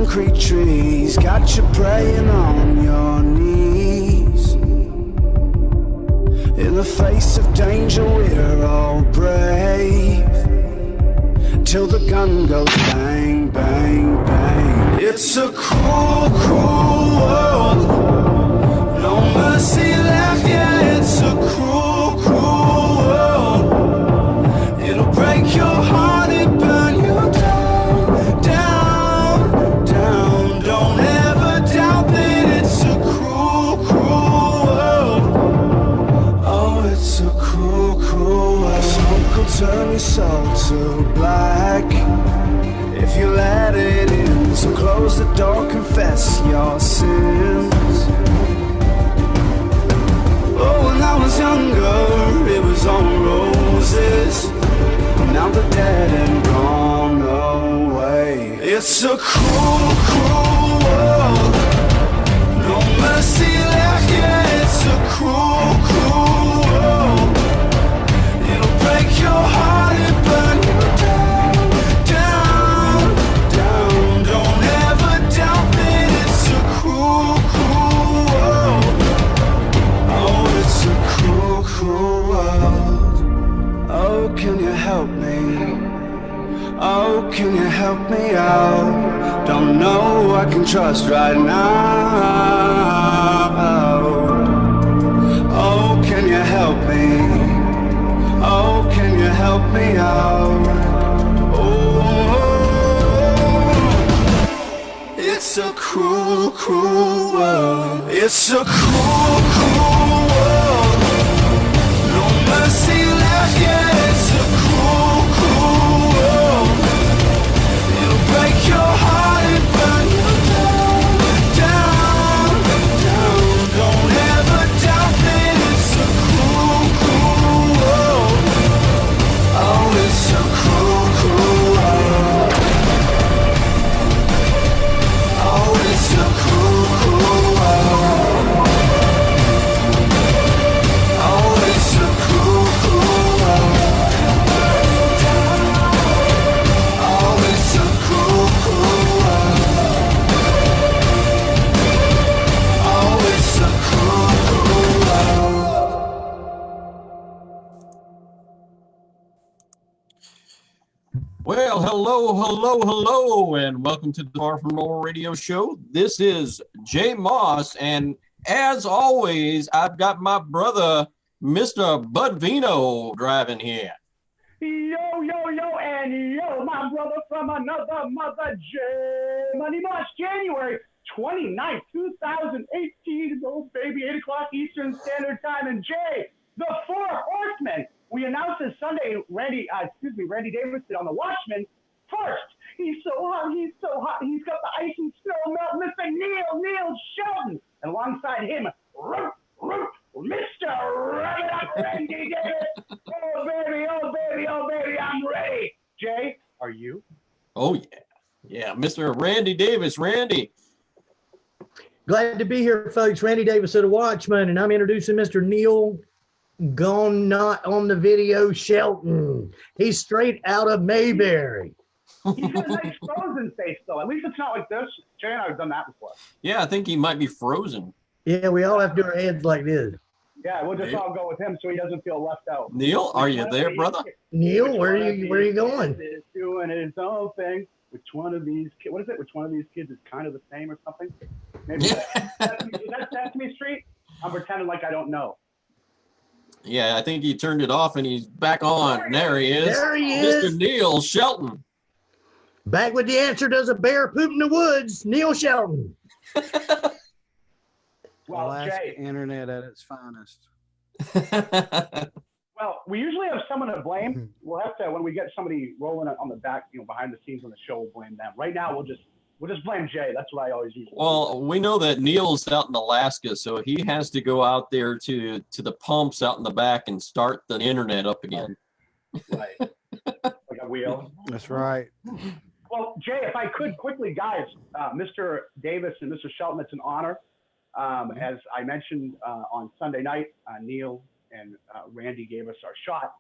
concrete trees, got you praying on your knees. In the face of danger we're all brave, till the gun goes bang, bang, bang. It's a cruel, cruel world, no mercy left, yeah, it's a cruel, cruel world. It'll break your heart and burn you down, down, down. Don't ever doubt that it's a cruel, cruel world. Oh, it's a cruel, cruel world. Smoke will turn your soul to black if you let it in. So close the door, confess your sins. Oh, when I was younger, it was all roses. Now they're dead and gone away. It's a cruel, cruel world, no mercy left, yeah, it's a cruel, cruel world. It'll break your heart and burn you down, down, down. Don't ever doubt that it's a cruel, cruel world. Oh, it's a cruel, cruel world. Oh, can you help me? Oh, can you help me out? Don't know who I can trust right now. Oh, can you help me? Oh, can you help me out? Oh, it's a cruel, cruel world. It's a cruel, cruel world. No mercy left, yeah, it's a cruel, cruel world. It'll break your heart and burn you down, down, down. Don't ever doubt that it's a cruel, cruel world. Oh, it's a cruel, cruel world. Oh, it's a cruel, cruel world. Oh, it's a cruel, cruel world. Oh, it's a cruel, cruel world. Oh, it's a cruel, cruel world. Well, hello, and welcome to the Far From Normal Radio Show. This is Jay Moss, and as always, I've got my brother, Mr. Bud Veno, driving here. Yo, yo, yo, and yo, my brother from another mother, Jay Money Moss, January 29th, 2018. Oh, baby, 8 o'clock Eastern Standard Time. And Jay, the Four Horsemen. We announced this Sunday, Randy Davis on the Watchmen. First, he's so hot, he's got the ice and snow melt, Mr. Neil Shelton. And alongside him, Mr. Randy Davis. Oh, baby, I'm ready. Jay, are you? Oh, yeah. Yeah, Mr. Randy Davis. Randy. Glad to be here, folks. Randy Davis of the Watchmen, and I'm introducing Mr. Neil Gone Not on the Video Shelton. He's straight out of Mayberry. He's got a nice frozen face, though. At least it's not like this. Jay and I have done that before. Yeah, I think he might be frozen. Yeah, we all have to do our heads like this. Yeah, we'll just all go with him so he doesn't feel left out. Neil, are you there, brother? Neil, where are you going? Is doing his own thing. Which one of these kids? What is it? Which one of these kids is kind of the same or something? Maybe is that Sesame Street? I'm pretending like I don't know. Yeah, I think he turned it off and he's back on. There he is. There he is. Mr. Neil Shelton. Back with the answer, does a bear poop in the woods? Neil Shelton. Well, Alaska Jay, internet at its finest. well, we usually have someone to blame. We'll have to, when we get somebody rolling on the back, behind the scenes on the show, we'll blame them. Right now, we'll just blame Jay. That's what I always usually do. Well, we know that Neil's out in Alaska, so he has to go out there to the pumps out in the back and start the internet up again. Right. Like a wheel. That's right. Well, Jay, if I could quickly, guys, Mr. Davis and Mr. Shelton, it's an honor. As I mentioned on Sunday night, Neil and Randy gave us our shot,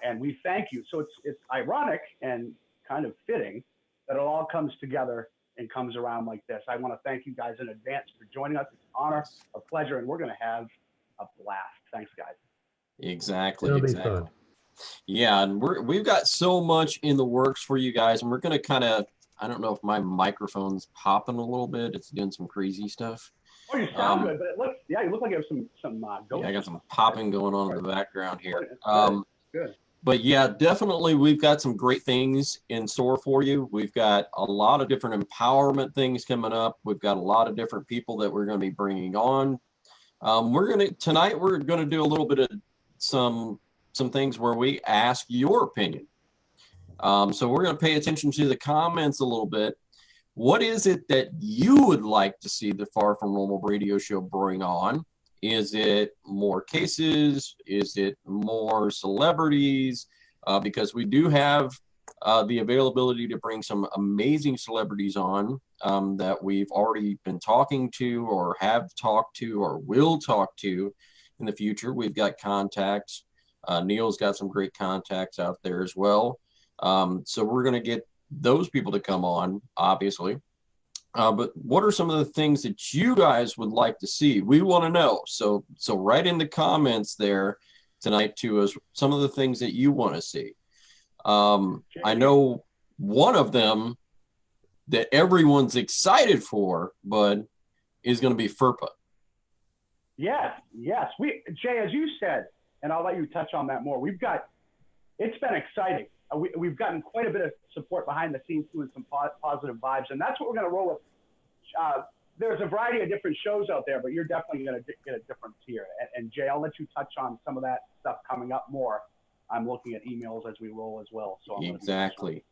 and we thank you. So it's ironic and kind of fitting that it all comes together and comes around like this. I want to thank you guys in advance for joining us. It's an honor, a pleasure, and we're going to have a blast. Thanks, guys. Exactly. It'll be Exactly. fun. Yeah, and we've got so much in the works for you guys, and we're gonna kind of, I don't know if my microphone's popping a little bit. It's doing some crazy stuff. Oh, you sound good, but it looks, yeah, you look like you have some ghost. Yeah, I got some popping going on in the background here. Good. But yeah, definitely we've got some great things in store for you. We've got a lot of different empowerment things coming up. We've got a lot of different people that we're going to be bringing on. Tonight we're going to do a little bit of some things where we ask your opinion. So we're going to pay attention to the comments a little bit. What is it that you would like to see the Far From Normal radio show bring on? Is it more cases? Is it more celebrities? Because we do have the availability to bring some amazing celebrities on that we've already been talking to or have talked to or will talk to in the future. We've got contacts. Neil's got some great contacts out there as well. So we're going to get those people to come on, obviously. But what are some of the things that you guys would like to see? We want to know. So write in the comments there tonight to us some of the things that you want to see. I know one of them that everyone's excited for, but is going to be FERPA. Yes. Jay, as you said, and I'll let you touch on that more. It's been exciting. We've gotten quite a bit of support behind the scenes too, and some positive vibes, and that's what we're going to roll with. There's a variety of different shows out there, but you're definitely going to get a difference here. And Jay, I'll let you touch on some of that stuff coming up more. I'm looking at emails as we roll as well. So Exactly.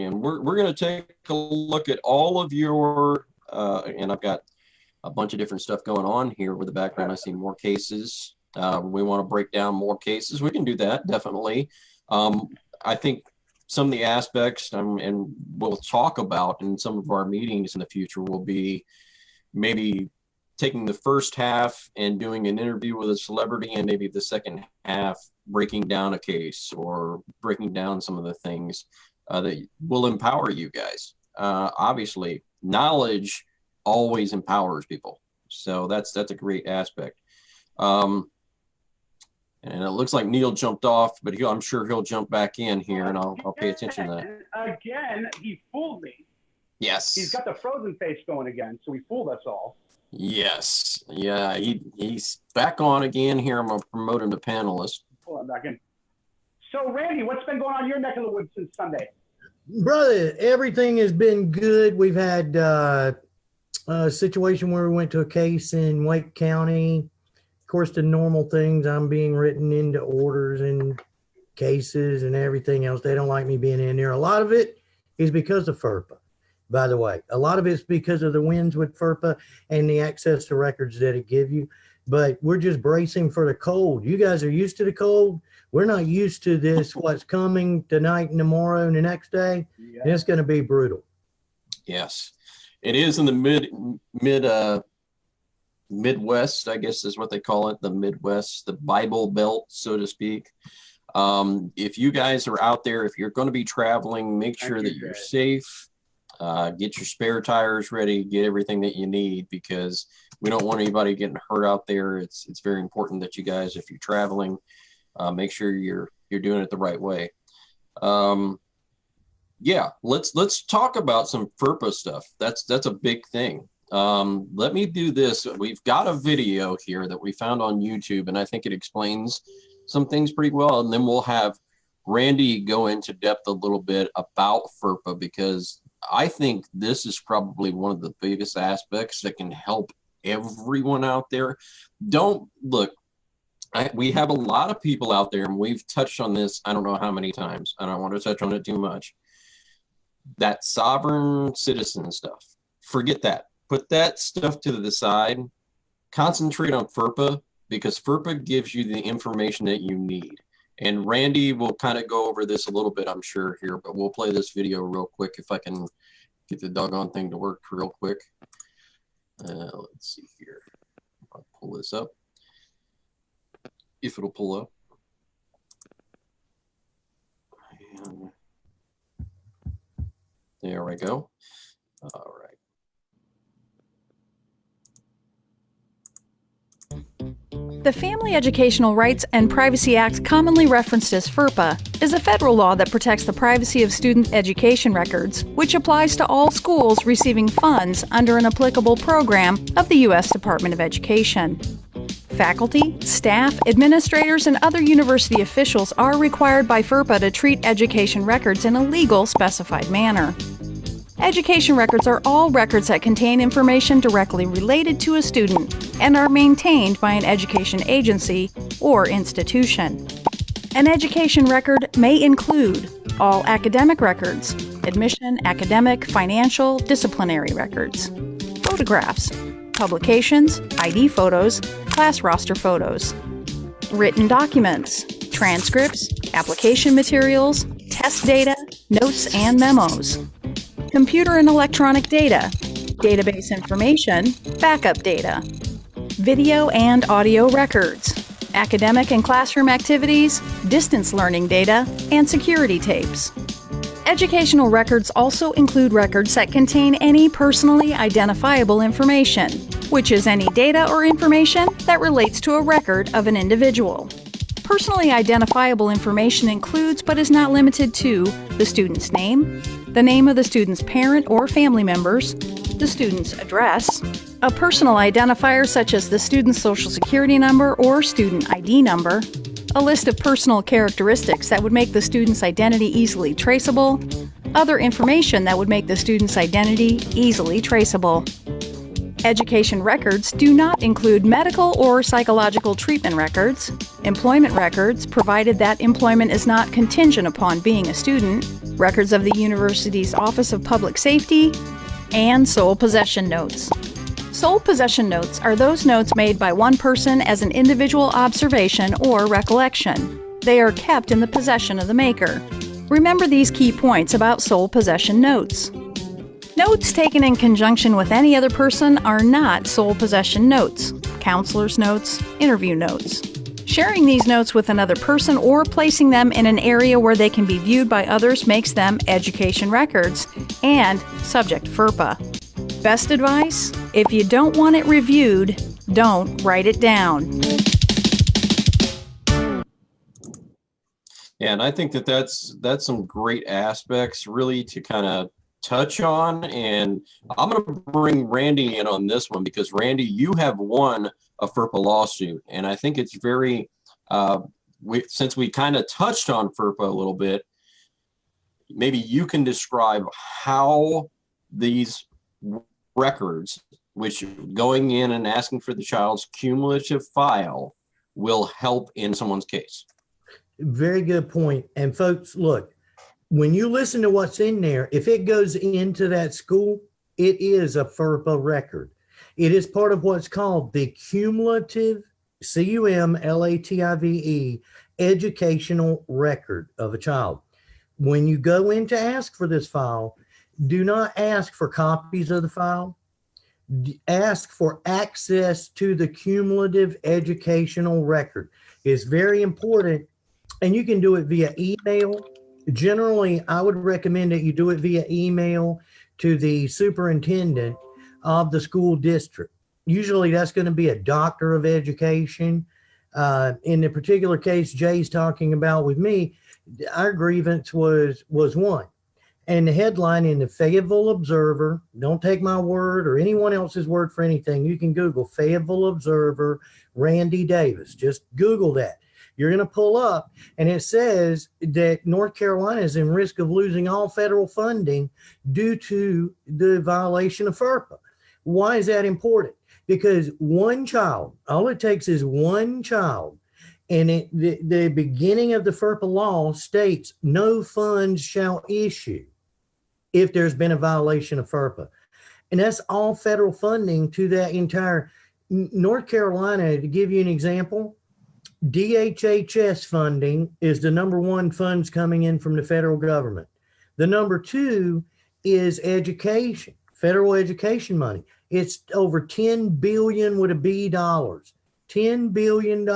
And we're going to take a look at all of your, and I've got a bunch of different stuff going on here with the background. I see more cases. We want to break down more cases. We can do that, definitely. I think some of the aspects, and we'll talk about in some of our meetings in the future, will be maybe taking the first half and doing an interview with a celebrity, and maybe the second half breaking down a case or breaking down some of the things that will empower you guys. Obviously, knowledge always empowers people. So that's a great aspect. And it looks like Neil jumped off, but I'm sure he'll jump back in here, and I'll pay attention to that. Again, he fooled me. Yes. He's got the frozen face going again, so he fooled us all. Yes. Yeah, he's back on again here. I'm going to promote him to panelist. Pull him back in. So, Randy, what's been going on in your neck of the woods since Sunday? Brother, everything has been good. We've had a situation where we went to a case in Wake County. Of course, the normal things, I'm being written into orders and cases and everything else. They don't like me being in there. A lot of it is because of FERPA, by the way. A lot of it's because of the wins with FERPA and the access to records that it give you. But we're just bracing for the cold. You guys are used to the cold. We're not used to this, what's coming tonight and tomorrow and the next day. Yeah. And it's going to be brutal. Yes. It is in the Midwest, I guess is what they call it, the Midwest, the Bible Belt, so to speak. If you guys are out there, if you're going to be traveling, make sure that you're safe. Get your spare tires ready, get everything that you need, because we don't want anybody getting hurt out there. It's very important that you guys, if you're traveling, make sure you're doing it the right way. Yeah, let's talk about some FERPA stuff. That's a big thing. Let me do this. We've got a video here that we found on YouTube, and I think it explains some things pretty well. And then we'll have Randy go into depth a little bit about FERPA, because I think this is probably one of the biggest aspects that can help everyone out there. We have a lot of people out there, and we've touched on this, I don't know how many times. I don't want to touch on it too much. That sovereign citizen stuff, forget that. Put that stuff to the side. Concentrate on FERPA, because FERPA gives you the information that you need. And Randy will kind of go over this a little bit, I'm sure, here, but we'll play this video real quick if I can get the doggone thing to work real quick. Let's see here. I'll pull this up. If it'll pull up. And there we go. All right. The Family Educational Rights and Privacy Act, commonly referenced as FERPA, is a federal law that protects the privacy of student education records, which applies to all schools receiving funds under an applicable program of the U.S. Department of Education. Faculty, staff, administrators, and other university officials are required by FERPA to treat education records in a legal, specified manner. Education records are all records that contain information directly related to a student and are maintained by an education agency or institution. An education record may include all academic records, admission, academic, financial, disciplinary records, photographs, publications, ID photos, class roster photos, written documents, transcripts, application materials, test data, notes and memos, computer and electronic data, database information, backup data, video and audio records, academic and classroom activities, distance learning data, and security tapes. Educational records also include records that contain any personally identifiable information, which is any data or information that relates to a record of an individual. Personally identifiable information includes, but is not limited to, the student's name, the name of the student's parent or family members, the student's address, a personal identifier such as the student's social security number or student ID number, a list of personal characteristics that would make the student's identity easily traceable, other information that would make the student's identity easily traceable. Education records do not include medical or psychological treatment records, employment records, provided that employment is not contingent upon being a student, records of the university's Office of Public Safety, and sole possession notes. Sole possession notes are those notes made by one person as an individual observation or recollection. They are kept in the possession of the maker. Remember these key points about sole possession notes. Notes taken in conjunction with any other person are not sole possession notes, counselor's notes, interview notes. Sharing these notes with another person or placing them in an area where they can be viewed by others makes them education records and subject to FERPA. Best advice? If you don't want it reviewed, don't write it down. Yeah, and I think that that's some great aspects really to kind of touch on, and I'm going to bring Randy in on this one because Randy, you have won a FERPA lawsuit, and I think it's very since we kind of touched on FERPA a little bit, maybe you can describe how these records, which going in and asking for the child's cumulative file, will help in someone's case. Very good point. And folks, look, when you listen to what's in there, if it goes into that school, it is a FERPA record. It is part of what's called the cumulative, CUMLATIVE, educational record of a child. When you go in to ask for this file, do not ask for copies of the file. Ask for access to the cumulative educational record. It's very important, and you can do it via email. Generally, I would recommend that you do it via email to the superintendent of the school district. Usually that's going to be a doctor of education. In the particular case Jay's talking about with me, our grievance was one. And the headline in the Fayetteville Observer, don't take my word or anyone else's word for anything. You can Google Fayetteville Observer, Randy Davis. Just Google that. You're going to pull up, and it says that North Carolina is in risk of losing all federal funding due to the violation of FERPA. Why is that important? Because one child, all it takes is one child, and the beginning of the FERPA law states no funds shall issue if there's been a violation of FERPA. And that's all federal funding to that entire North Carolina. To give you an example, DHHS funding is the number one funds coming in from the federal government. The number two is education, federal education money. It's over $10 billion with a B dollars, $10 billion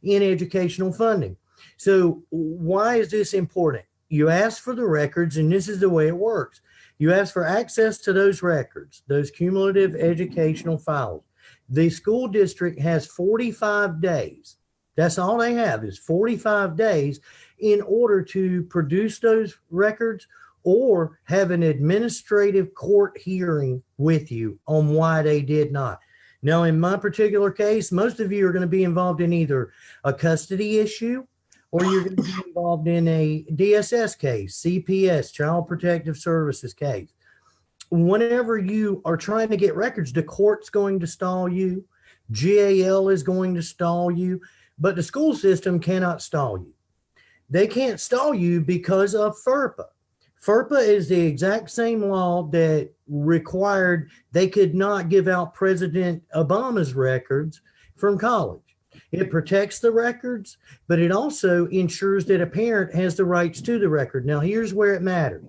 in educational funding. So why is this important? You ask for the records, and this is the way it works. You ask for access to those records, those cumulative educational files. The school district has 45 days. That's all they have is 45 days in order to produce those records or have an administrative court hearing with you on why they did not. Now, in my particular case, most of you are going to be involved in either a custody issue or you're going to be involved in a DSS case, CPS, Child Protective Services case. Whenever you are trying to get records, the court's going to stall you, GAL is going to stall you, but the school system cannot stall you. They can't stall you because of FERPA. FERPA is the exact same law that required they could not give out President Obama's records from college. It protects the records, but it also ensures that a parent has the rights to the record. Now, here's where it matters.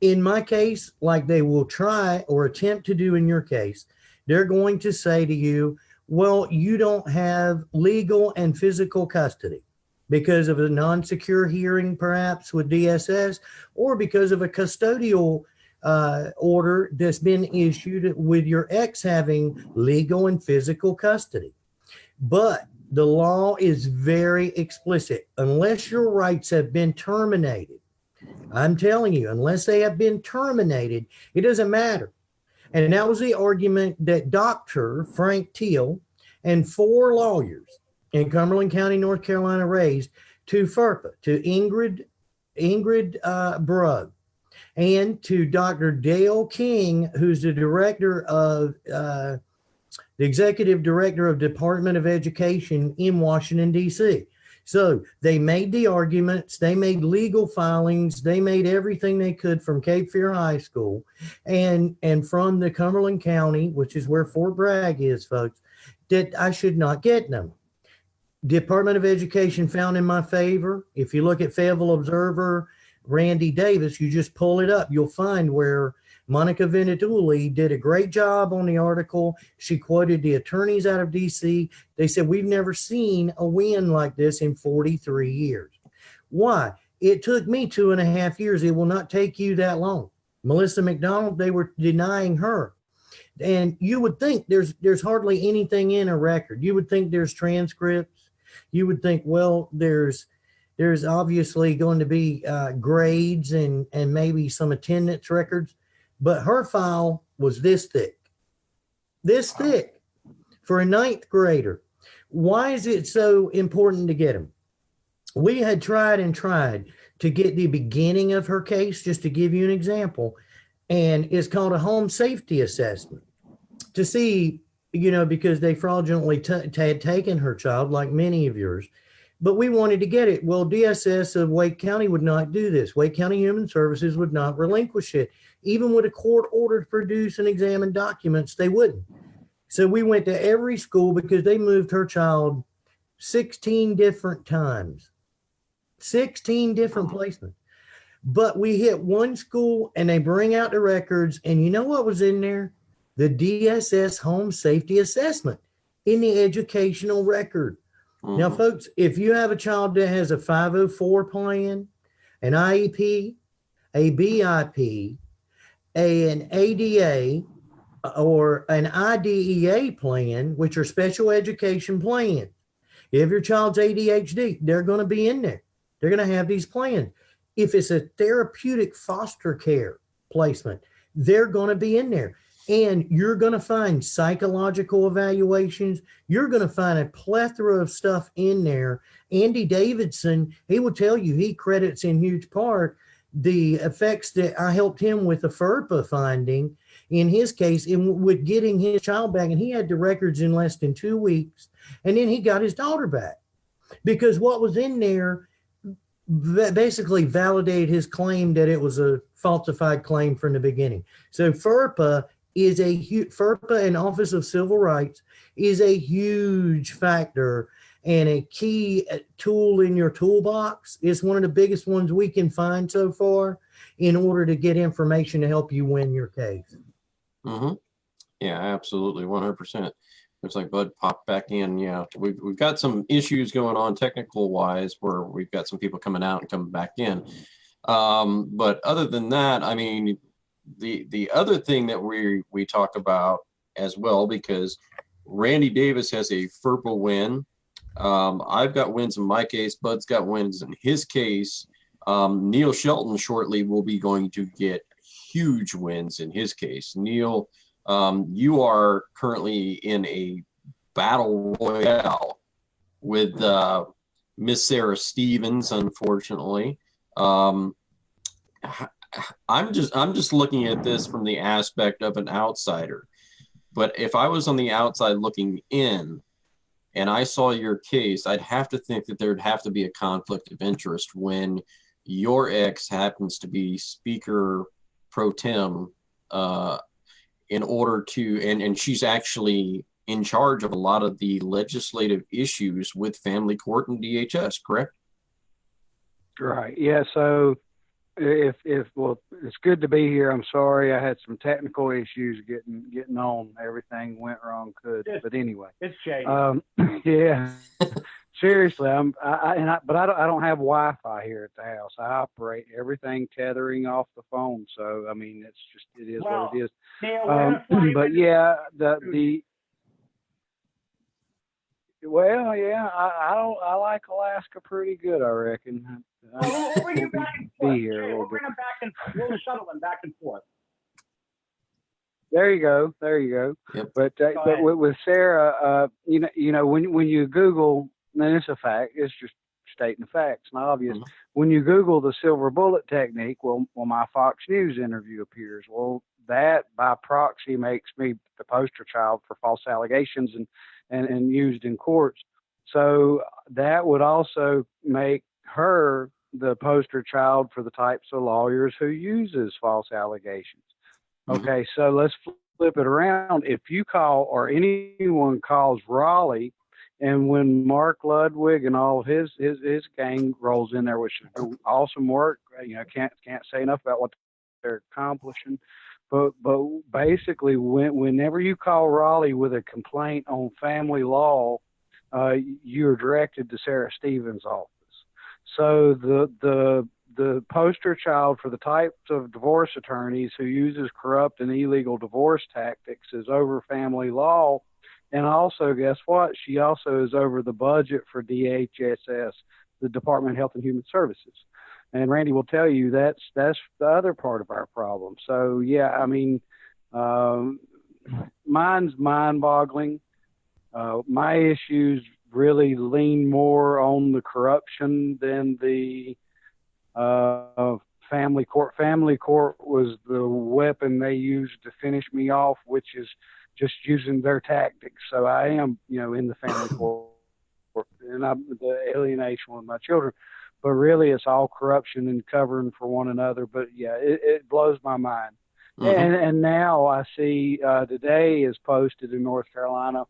In my case, like they will try or attempt to do in your case, they're going to say to you, well, you don't have legal and physical custody because of a non-secure hearing, perhaps with DSS, or because of a custodial order that's been issued with your ex having legal and physical custody. But the law is very explicit. Unless your rights have been terminated, I'm telling you, unless they have been terminated, it doesn't matter. And that was the argument that Dr. Frank Teal and 4 lawyers in Cumberland County, North Carolina, raised to FERPA, to Ingrid Brugg, and to Dr. Dale King, who's the director of the executive director of Department of Education in Washington, D.C. So they made the arguments, they made legal filings, they made everything they could from Cape Fear High School and from the Cumberland County, which is where Fort Bragg is, folks, that I should not get them. Department of Education found in my favor. If you look at Fayetteville Observer, Randy Davis, you just pull it up, you'll find where Monica Venetuli did a great job on the article. She quoted the attorneys out of DC. They said, we've never seen a win like this in 43 years. Why? It took me 2.5 years. It will not take you that long. Melissa McDonald, they were denying her. And you would think there's hardly anything in a record. You would think there's transcripts. You would think, well, there's obviously going to be grades and maybe some attendance records. But her file was this thick for a 9th grader. Why is it so important to get them? We had tried to get the beginning of her case, just to give you an example, and it's called a home safety assessment to see, because they fraudulently had taken her child, like many of yours. But we wanted to get it. Well, DSS of Wake County would not do this. Wake County Human Services would not relinquish it. Even with a court order to produce and examine documents, they wouldn't. So we went to every school because they moved her child 16 different times, 16 different placements. But we hit one school and they bring out the records. And you know what was in there? The DSS home safety assessment in the educational record. Now, folks, if you have a child that has a 504 plan, an IEP, a BIP, an ADA, or an IDEA plan, which are special education plans, if your child's ADHD, they're going to be in there. They're going to have these plans. If it's a therapeutic foster care placement, they're going to be in there. And you're going to find psychological evaluations. You're going to find a plethora of stuff in there. Andy Davidson, he will tell you, he credits in huge part the effects that I helped him with the FERPA finding in his case with getting his child back. And he had the records in less than 2 weeks. And then he got his daughter back because what was in there basically validated his claim that it was a falsified claim from the beginning. So FERPA and Office of Civil Rights is a huge factor and a key tool in your toolbox. It's one of the biggest ones we can find so far in order to get information to help you win your case. Mm-hmm. Yeah, absolutely. 100%. Looks like Bud popped back in. Yeah, we've got some issues going on technical wise where we've got some people coming out and coming back in. But other than that, I mean, the other thing that we talk about as well, because Randy Davis has a FERPA win. I've got wins in my case. Bud's got wins in his case. Neil Shelton shortly will be going to get huge wins in his case. Neil, you are currently in a battle royale with Miss Sarah Stevens, unfortunately. I'm just looking at this from the aspect of an outsider. But if I was on the outside looking in and I saw your case, I'd have to think that there'd have to be a conflict of interest when your ex happens to be Speaker pro tem in order to, and she's actually in charge of a lot of the legislative issues with family court and DHS, correct? Right. Yeah. So well, it's good to be here. I'm sorry I had some technical issues getting on. Everything went wrong. But anyway, It's Jay. Yeah. Seriously, but I don't have Wi-Fi here at the house. I operate everything tethering off the phone. So I mean, it is what it is. Neil, But yeah, well, yeah, I like Alaska pretty good, I reckon. we'll bring you back and forth. Be here a Jay, little we'll bring him back and we'll shuttle him back and forth. There you go. Yep. But with Sarah, you know, when you Google, and it's a fact, it's just stating the facts and obvious. Mm-hmm. When you Google the silver bullet technique, well, my Fox News interview appears. Well, that by proxy makes me the poster child for false allegations and used in courts. So that would also make her the poster child for the types of lawyers who uses false allegations. Mm-hmm. Okay, so let's flip it around. If you call or anyone calls Raleigh, and when Mark Ludwig and all his gang rolls in there, which is awesome work, you know, can't say enough about what they're accomplishing. But basically, whenever you call Raleigh with a complaint on family law, you're directed to Sarah Stevens' office. So the poster child for the types of divorce attorneys who uses corrupt and illegal divorce tactics is over family law. And also, guess what? She also is over the budget for DHSS, the Department of Health and Human Services. And Randy will tell you that's the other part of our problem. So, yeah, I mean, mine's mind-boggling. My issues really lean more on the corruption than the family court. Family court was the weapon they used to finish me off, which is just using their tactics. So I am, you know, in the family court, and I'm the alienation with my children. But really, it's all corruption and covering for one another. But yeah, it blows my mind. Mm-hmm. And now I see today is posted in North Carolina,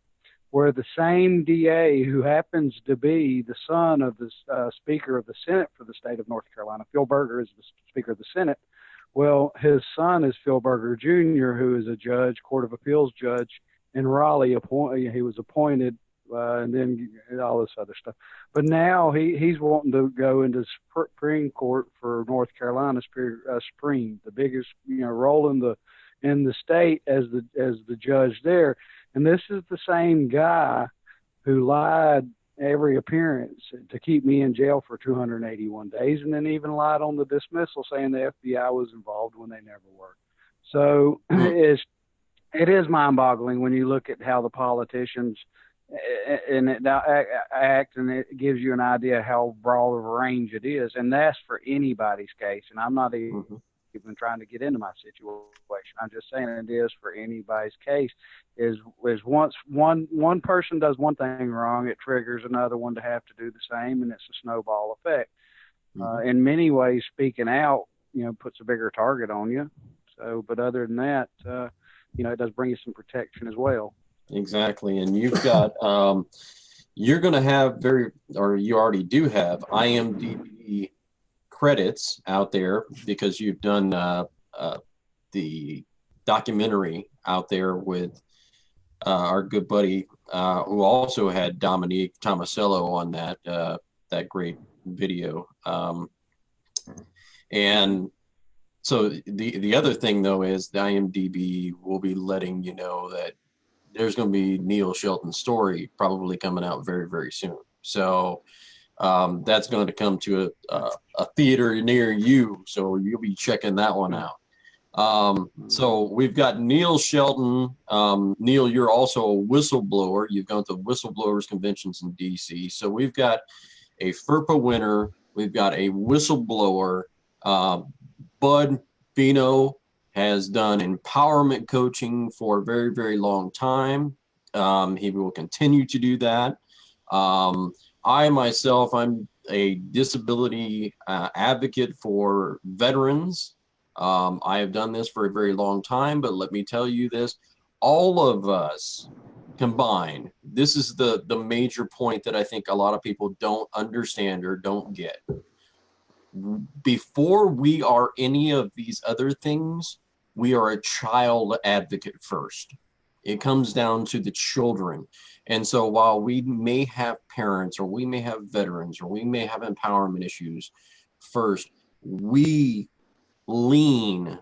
where the same DA who happens to be the son of the Speaker of the Senate for the state of North Carolina, Phil Berger is the Speaker of the Senate. Well, his son is Phil Berger Jr., who is a judge, Court of Appeals judge in Raleigh. He was appointed, and then all this other stuff. But now he's wanting to go into Supreme Court for North Carolina Supreme, the biggest role in the state as the judge there. And this is the same guy who lied every appearance to keep me in jail for 281 days, and then even lied on the dismissal saying the FBI was involved when they never were. So it is mind-boggling when you look at how the politicians act, and it gives you an idea how broad of a range it is. And that's for anybody's case. And I'm not even trying to get into my situation. I'm just saying it is for anybody's case. Is once one person does one thing wrong, it triggers another one to have to do the same, and it's a snowball effect. In many ways, speaking out, puts a bigger target on you. So, but other than that, it does bring you some protection as well. Exactly, and you've got you're going to have you already do have IMDb credits out there because you've done the documentary out there with our good buddy who also had Dominique Tomasello on that great video, and So the other thing though is the IMDb will be letting you know that there's going to be Neil Shelton's story probably coming out very, very soon. So that's going to come to a theater near you. So you'll be checking that one out. So we've got Neil Shelton. Neil, you're also a whistleblower. You've gone to whistleblowers conventions in DC. So we've got a FERPA winner. We've got a whistleblower. Bud Veno has done empowerment coaching for a very, very long time. He will continue to do that. I myself, I'm a disability advocate for veterans. I have done this for a very long time, but let me tell you this, all of us combined, this is the major point that I think a lot of people don't understand or don't get. Before we are any of these other things, we are a child advocate first. It comes down to the children. And so while we may have parents or we may have veterans or we may have empowerment issues first, we lean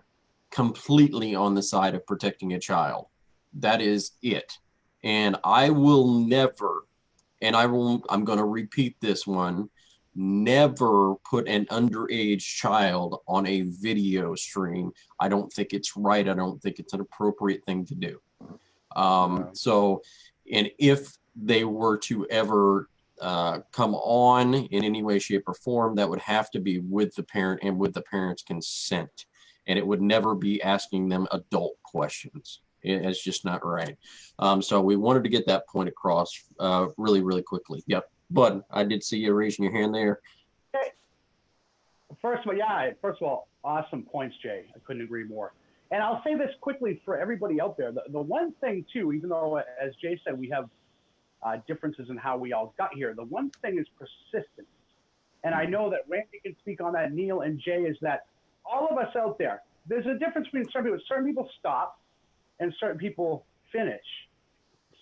completely on the side of protecting a child. That is it. And I will never, and I'm going to repeat this one, never put an underage child on a video stream. I don't think it's right. I don't think it's an appropriate thing to do. So, and if they were to ever come on in any way, shape, or form, that would have to be with the parent and with the parent's consent. And it would never be asking them adult questions. It's just not right. So we wanted to get that point across really, really quickly. Yep. Bud, I did see you raising your hand there. Okay. First of all, awesome points, Jay. I couldn't agree more. And I'll say this quickly for everybody out there. The one thing, too, even though, as Jay said, we have differences in how we all got here, the one thing is persistence. And I know that Randy can speak on that, Neil and Jay, is that all of us out there, there's a difference between certain people. Certain people stop and certain people finish.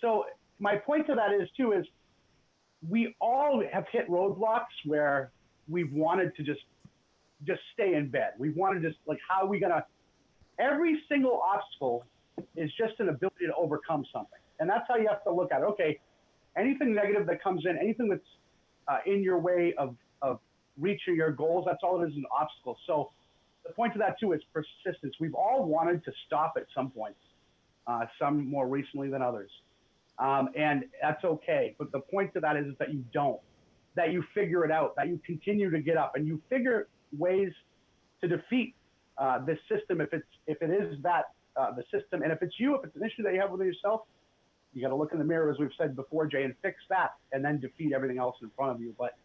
So my point to that is, too, is we all have hit roadblocks where we've wanted to just stay in bed. We've wanted to just, like, how are we going to, every single obstacle is just an ability to overcome something. And that's how you have to look at it. Okay, anything negative that comes in, anything that's in your way of reaching your goals, that's all it is, an obstacle. So the point to that, too, is persistence. We've all wanted to stop at some points, some more recently than others. And that's okay. But the point to that is that you don't, that you figure it out, that you continue to get up and you figure ways to defeat this system. If it is that the system, and if it's you, if it's an issue that you have with yourself, you got to look in the mirror, as we've said before, Jay, and fix that, and then defeat everything else in front of you. But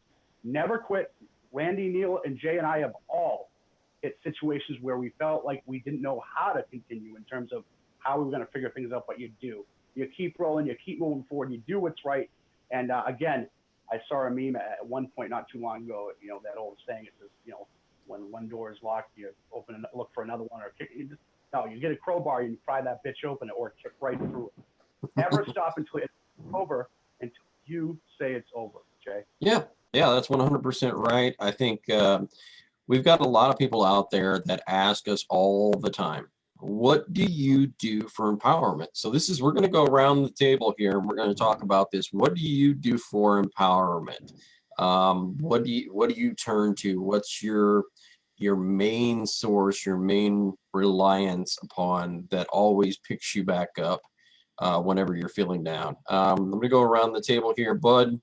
never quit. Randy, Neil, and Jay and I have all hit situations where we felt like we didn't know how to continue in terms of how we were going to figure things out, but you do. You keep rolling, you keep moving forward, you do what's right. And again, I saw a meme at one point not too long ago, that old saying, it says, when one door is locked, you open and look for another one, or kick, you get a crowbar, you pry that bitch open, or kick right through it. Never stop until it's over, until you say it's over, Jay. Yeah, that's 100% right. I think we've got a lot of people out there that ask us all the time, what do you do for empowerment? So we're going to go around the table here and we're going to talk about this. What do you do for empowerment? What do you turn to? What's your main source, your main reliance upon that always picks you back up whenever you're feeling down? I'm going to go around the table here. Bud?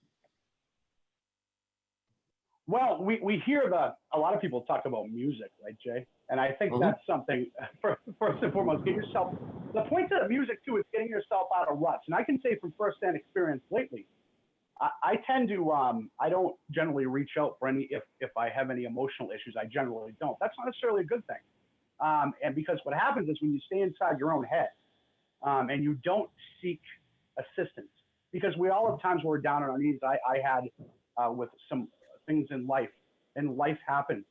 Well, we hear a lot of people talk about music, right, Jay? And I think that's something, first and foremost, the point of the music, too, is getting yourself out of ruts. And I can say from firsthand experience lately, I tend to, I don't generally reach out for if I have any emotional issues, I generally don't. That's not necessarily a good thing. And because what happens is when you stay inside your own head and you don't seek assistance, because we all have times where we're down on our knees. I had with some things in life, and life happens.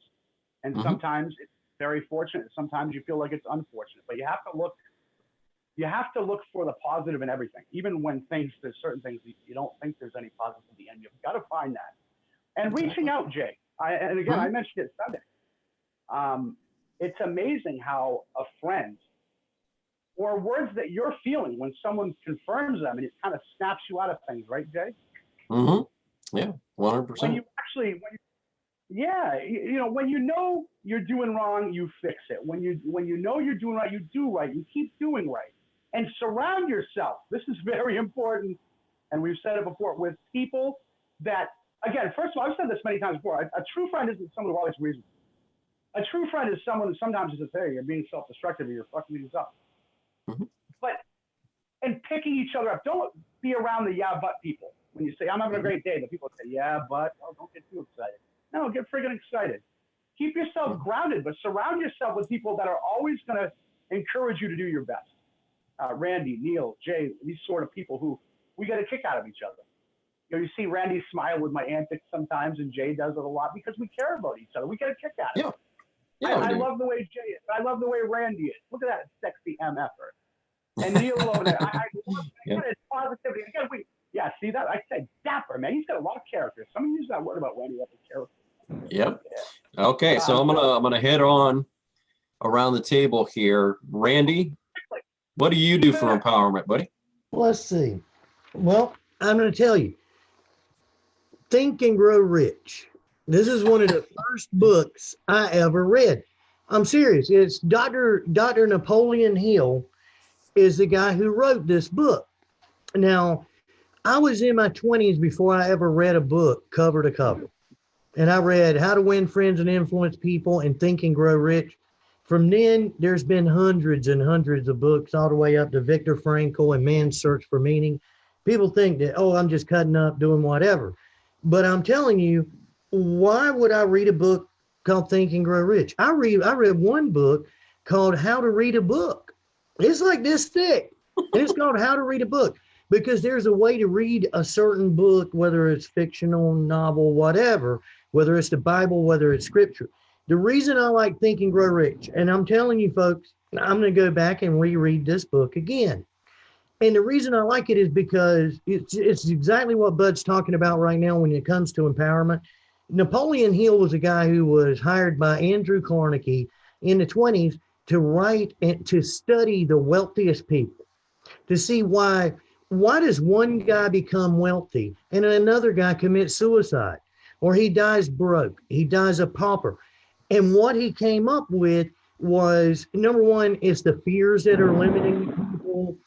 And sometimes it's very fortunate. Sometimes you feel like it's unfortunate, but you have to look for the positive in everything. Even when there's certain things you don't think there's any positivity in, you've got to find that. And reaching out, Jay, I mentioned it Sunday. it's amazing how a friend or words that you're feeling when someone confirms them and it kind of snaps you out of things, right, Jay? Mm-hmm. Yeah, 100%. When you actually, when you know you're doing wrong, you fix it. When you know you're doing right, you do right. You keep doing right. And surround yourself. This is very important, and we've said it before, with people that, again, first of all, I've said this many times before, a true friend isn't someone who always agrees with you. A true friend is someone who sometimes says, hey, you're being self-destructive or you're fucking things up. Mm-hmm. And picking each other up. Don't be around the yeah, but people. When you say, I'm having a great day, the people say, yeah, but, oh, don't get too excited. No, get friggin' excited. Keep yourself grounded, but surround yourself with people that are always going to encourage you to do your best. Randy, Neil, Jay, these sort of people who we get a kick out of each other. You know, you see Randy smile with my antics sometimes, and Jay does it a lot because we care about each other. We get a kick out of it. Yeah, I love the way Jay is. I love the way Randy is. Look at that sexy MFer. And Neil over there. I love his positivity. Again, see that? I said dapper, man. He's got a lot of character. Someone use that word about Randy as a character. Yep. Okay, so I'm gonna head on around the table here. Randy, what do you do for empowerment, buddy? Let's see. Well, I'm going to tell you. Think and Grow Rich. This is one of the first books I ever read. I'm serious. It's Dr. Napoleon Hill is the guy who wrote this book. Now, I was in my 20s before I ever read a book cover to cover. And I read How to Win Friends and Influence People and Think and Grow Rich. From then, there's been hundreds and hundreds of books all the way up to Viktor Frankl and Man's Search for Meaning. People think that, oh, I'm just cutting up, doing whatever. But I'm telling you, why would I read a book called Think and Grow Rich? I read one book called How to Read a Book. It's like this thick. And it's called How to Read a Book because there's a way to read a certain book, whether it's fictional, novel, whatever, whether it's the Bible, whether it's scripture. The reason I like Think and Grow Rich, and I'm telling you folks, I'm going to go back and reread this book again. And the reason I like it is because it's exactly what Bud's talking about right now when it comes to empowerment. Napoleon Hill was a guy who was hired by Andrew Carnegie in the 20s to write and to study the wealthiest people, to see why does one guy become wealthy and another guy commits suicide, or he dies broke, he dies a pauper. And what he came up with was, number one, it's the fears that are limiting people.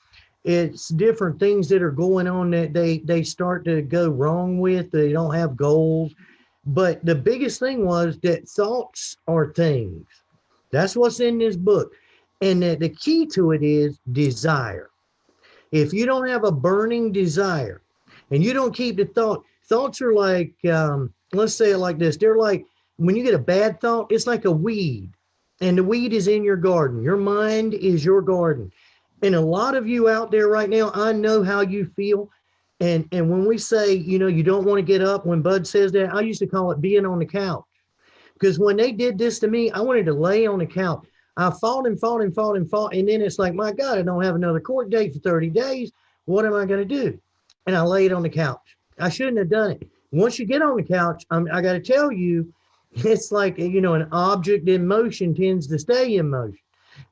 It's different things that are going on that they start to go wrong with. They don't have goals. But the biggest thing was that thoughts are things. That's what's in this book. And that the key to it is desire. If you don't have a burning desire and you don't keep the thoughts are like, let's say it like this. They're like, when you get a bad thought, it's like a weed, and the weed is in your garden. Your mind is your garden. And a lot of you out there right now, I know how you feel. And when we say, you don't want to get up, when Bud says that, I used to call it being on the couch. Because when they did this to me, I wanted to lay on the couch. I fought and fought and fought and fought. And then it's like, my God, I don't have another court date for 30 days. What am I going to do? And I laid on the couch. I shouldn't have done it. Once you get on the couch, I got to tell you, it's like, an object in motion tends to stay in motion,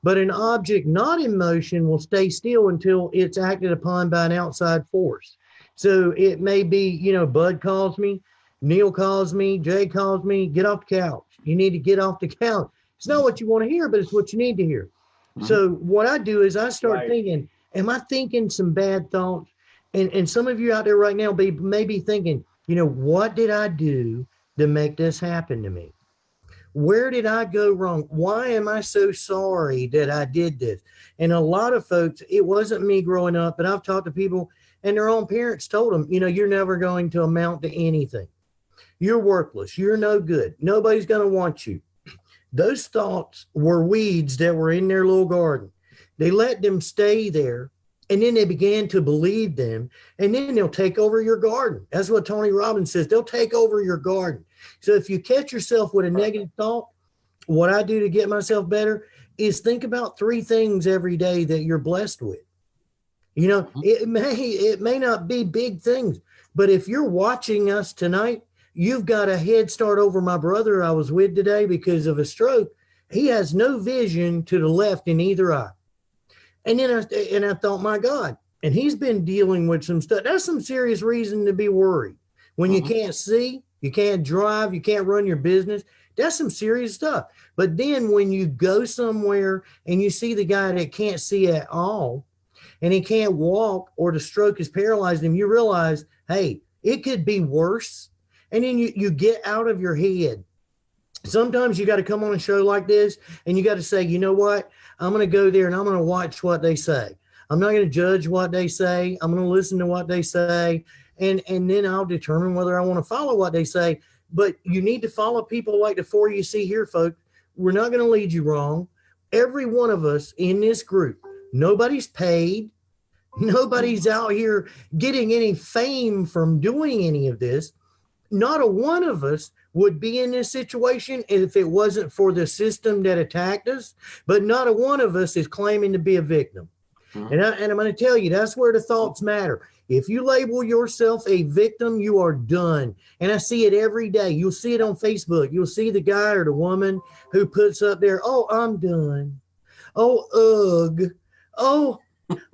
but an object not in motion will stay still until it's acted upon by an outside force. So it may be, Bud calls me, Neil calls me, Jay calls me, get off the couch. You need to get off the couch. It's not what you want to hear, but it's what you need to hear. Mm-hmm. So what I do is I start thinking, am I thinking some bad thoughts? And some of you out there right now may be thinking, what did I do to make this happen to me? Where did I go wrong? Why am I so sorry that I did this? And a lot of folks, it wasn't me growing up, but I've talked to people and their own parents told them, you're never going to amount to anything. You're worthless. You're no good. Nobody's going to want you. Those thoughts were weeds that were in their little garden. They let them stay there. And then they began to believe them. And then they'll take over your garden. That's what Tony Robbins says. They'll take over your garden. So if you catch yourself with a negative thought, what I do to get myself better is think about 3 things every day that you're blessed with. It may not be big things, but if you're watching us tonight, you've got a head start over my brother I was with today because of a stroke. He has no vision to the left in either eye. And then I thought, my God, and he's been dealing with some stuff. That's some serious reason to be worried. When you can't see, you can't drive, you can't run your business, that's some serious stuff. But then when you go somewhere and you see the guy that can't see at all, and he can't walk, or the stroke has paralyzed him, you realize, hey, it could be worse. And then you get out of your head. Sometimes you got to come on a show like this and you got to say, you know what? I'm going to go there and I'm going to watch what they say. I'm not going to judge what they say. I'm going to listen to what they say. And then I'll determine whether I want to follow what they say. But you need to follow people like the four you see here, folks. We're not going to lead you wrong. Every one of us in this group, nobody's paid. Nobody's out here getting any fame from doing any of this. Not a one of us would be in this situation if it wasn't for the system that attacked us, but not a one of us is claiming to be a victim. And I'm going to tell you, that's where the thoughts matter. If you label yourself a victim, you are done. And I see it every day. You'll see it on Facebook. You'll see the guy or the woman who puts up there, oh, I'm done. Oh, ugh. Oh,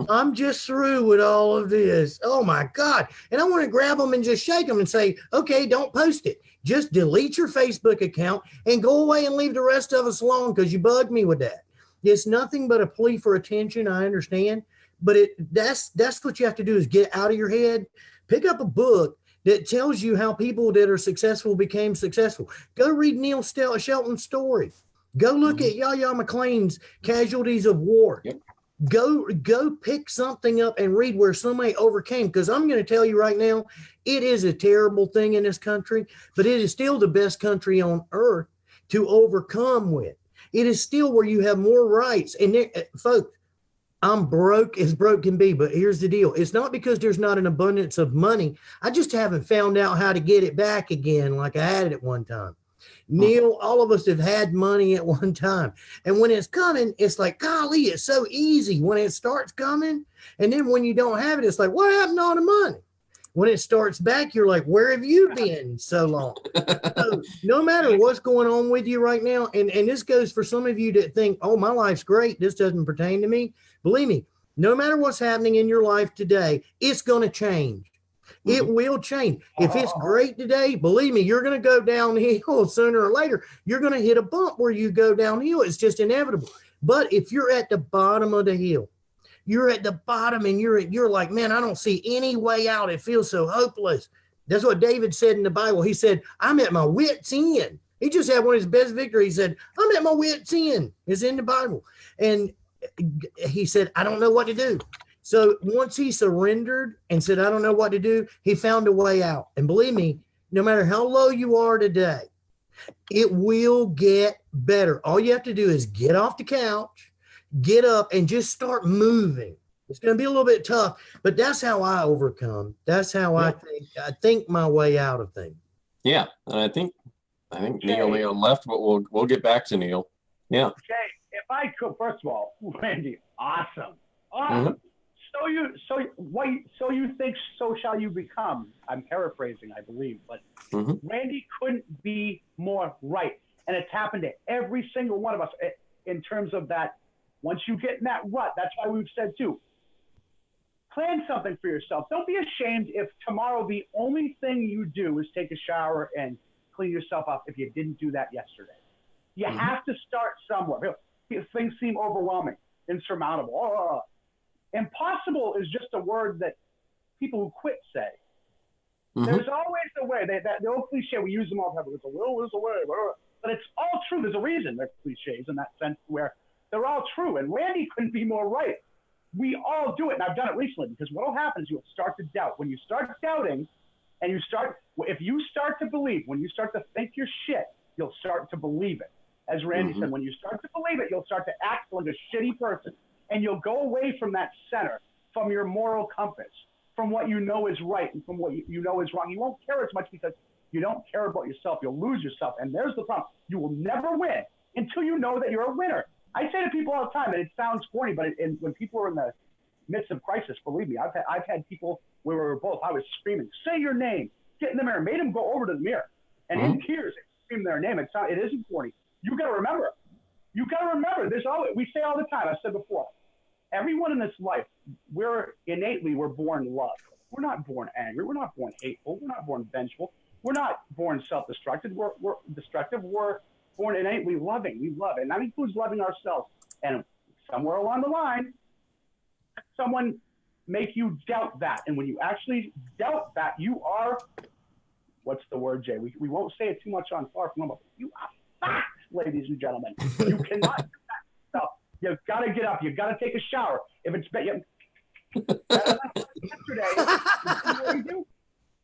I'm just through with all of this. Oh my God. And I want to grab them and just shake them and say, okay, don't post it. Just delete your Facebook account and go away and leave the rest of us alone because you bugged me with that. It's nothing but a plea for attention. I understand. But that's what you have to do is get out of your head. Pick up a book that tells you how people that are successful became successful. Go read Neil Shelton's story. Go look at Yahya McClain's Casualties of War. Yep. Go pick something up and read where somebody overcame, because I'm going to tell you right now, it is a terrible thing in this country, but it is still the best country on earth to overcome with. It is still where you have more rights. And there, folks, I'm broke as broke can be, but here's the deal. It's not because there's not an abundance of money. I just haven't found out how to get it back again like I had it at one time. Neil, all of us have had money at one time. And when it's coming, it's like, golly, it's so easy when it starts coming. And then when you don't have it, it's like, what happened to all the money? When it starts back, you're like, where have you been so long? So no matter what's going on with you right now, and this goes for some of you that think, oh, my life's great, this doesn't pertain to me. Believe me, no matter what's happening in your life today, it's going to change. It will change. If it's great today, believe me, you're going to go downhill sooner or later. You're going to hit a bump where you go downhill. It's just inevitable. But if you're at the bottom of the hill, you're at the bottom and you're like, man, I don't see any way out. It feels so hopeless. That's what David said in the Bible. He said, I'm at my wit's end. He just had one of his best victories. He said, I'm at my wit's end. It's in the Bible. And he said, I don't know what to do. So once he surrendered and said, I don't know what to do, he found a way out. And believe me, no matter how low you are today, it will get better. All you have to do is get off the couch, get up, and just start moving. It's going to be a little bit tough, but that's how I overcome. That's how I think my way out of things. Yeah, and I think Neil left, but we'll get back to Neil. Yeah. Okay, if I could, first of all, Randy, awesome. So you think so shall you become? I'm paraphrasing, I believe, but Randy couldn't be more right. And it's happened to every single one of us in terms of that. Once you get in that rut, that's why we've said too, plan something for yourself. Don't be ashamed if tomorrow the only thing you do is take a shower and clean yourself up if you didn't do that yesterday. You have to start somewhere. Things seem overwhelming, insurmountable. Impossible is just a word that people who quit say. There's always a way. The old cliche, we use them all the time. There's a will, there's a way. But it's all true. There's a reason they're cliches in that sense where they're all true. And Randy couldn't be more right. We all do it. And I've done it recently because what will happen is you'll start to doubt. When you start doubting and if you start to believe, when you start to think you're shit, you'll start to believe it. As Randy said, when you start to believe it, you'll start to act like a shitty person. And you'll go away from that center, from your moral compass, from what you know is right and from what you know is wrong. You won't care as much because you don't care about yourself. You'll lose yourself. And there's the problem. You will never win until you know that you're a winner. I say to people all the time, and it sounds corny, but when people are in the midst of crisis, believe me, I've had people where we were both, I was screaming, say your name, get in the mirror, made them go over to the mirror. And in tears, scream their name. It isn't corny. You got to remember, You got to remember, we say all the time, I said before, everyone in this life, we're born love. We're not born angry. We're not born hateful. We're not born vengeful. We're not born self-destructive. We're destructive. We're born innately loving. We love it. And that includes loving ourselves. And somewhere along the line, someone make you doubt that. And when you actually doubt that, you are, what's the word, Jay? We won't say it too much on Far From Home. You are facts, ladies and gentlemen. You cannot do that stuff. You've got to get up. You've got to take a shower. If it's yesterday,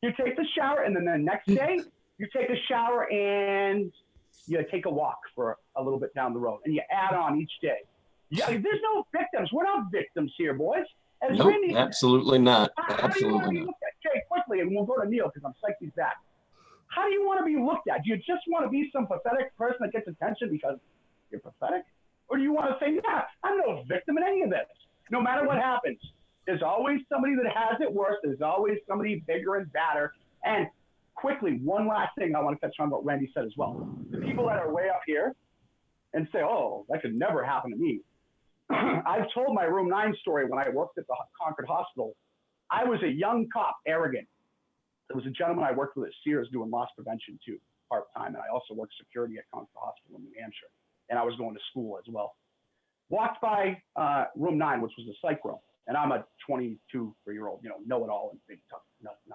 you take the shower, and then the next day, you take a shower and you take a walk for a little bit down the road, and you add on each day. Yeah, there's no victims. We're not victims here, boys. As Nope, Randy, absolutely not. How do you want to Absolutely be not. looked at? Jay, quickly, and we'll go to Neil because I'm psyched he's back. How do you want to be looked at? Do you just want to be some pathetic person that gets attention because you're pathetic? Or do you want to say, yeah, I'm no victim in any of this? No matter what happens, there's always somebody that has it worse. There's always somebody bigger and badder. And quickly, one last thing I want to touch on what Randy said as well. The people that are way up here and say, oh, that could never happen to me. I've told my room 9 story when I worked at the Concord Hospital. I was a young cop, arrogant. There was a gentleman I worked with at Sears doing loss prevention too, part-time. And I also worked security at Concord Hospital in New Hampshire. And I was going to school as well. Walked by room 9, which was the psych room. And I'm a 22-year-old, know-it-all and big tough, nothing.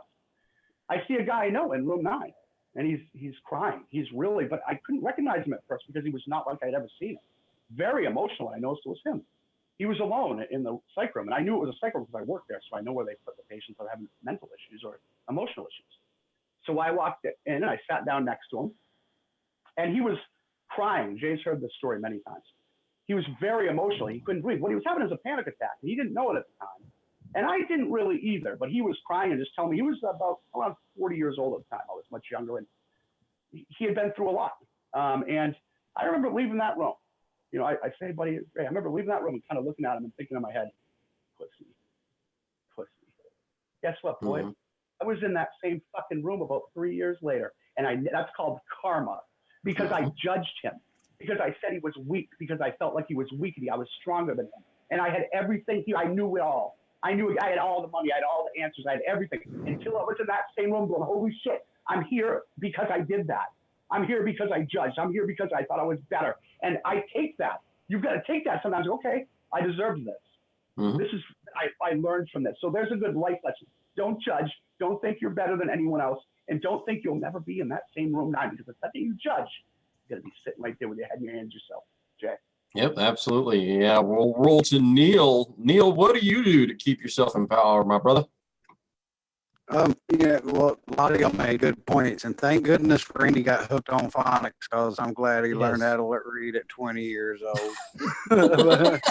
I see a guy I know in room 9, and he's crying. He's really, but I couldn't recognize him at first because he was not like I'd ever seen him. Very emotional. I noticed it was him. He was alone in the psych room, and I knew it was a psych room because I worked there, so I know where they put the patients that are having mental issues or emotional issues. So I walked in and I sat down next to him, and he was crying. Jay's heard this story many times. He was very emotional. He couldn't breathe. What he was having is a panic attack. He didn't know it at the time. And I didn't really either, but he was crying and just telling me, he was about around 40 years old at the time. I was much younger, and he had been through a lot. And I remember leaving that room. I say, buddy, I remember leaving that room and kind of looking at him and thinking in my head, pussy. Guess what, boy? Mm-hmm. I was in that same fucking room about 3 years later, and that's called karma, because I judged him, because I said he was weak, because I felt like he was weak, and I was stronger than him. And I had everything. I knew it all. I knew I had all the money. I had all the answers. I had everything until I was in that same room going, holy shit, I'm here because I did that. I'm here because I judged. I'm here because I thought I was better. And I take that. You've got to take that sometimes. Okay, I deserve this. Mm-hmm. This is, I learned from this. So there's a good life lesson. Don't judge. Don't think you're better than anyone else. And don't think you'll never be in that same room now, because the second you judge, you're going to be sitting right there with your head in your hands yourself. Jay. Yep, absolutely. Yeah, we'll roll to Neil. Neil, what do you do to keep yourself in power, my brother? Well, a lot of y'all made good points, and thank goodness Randy got hooked on phonics, because I'm glad he learned how to read at 20 years old. But,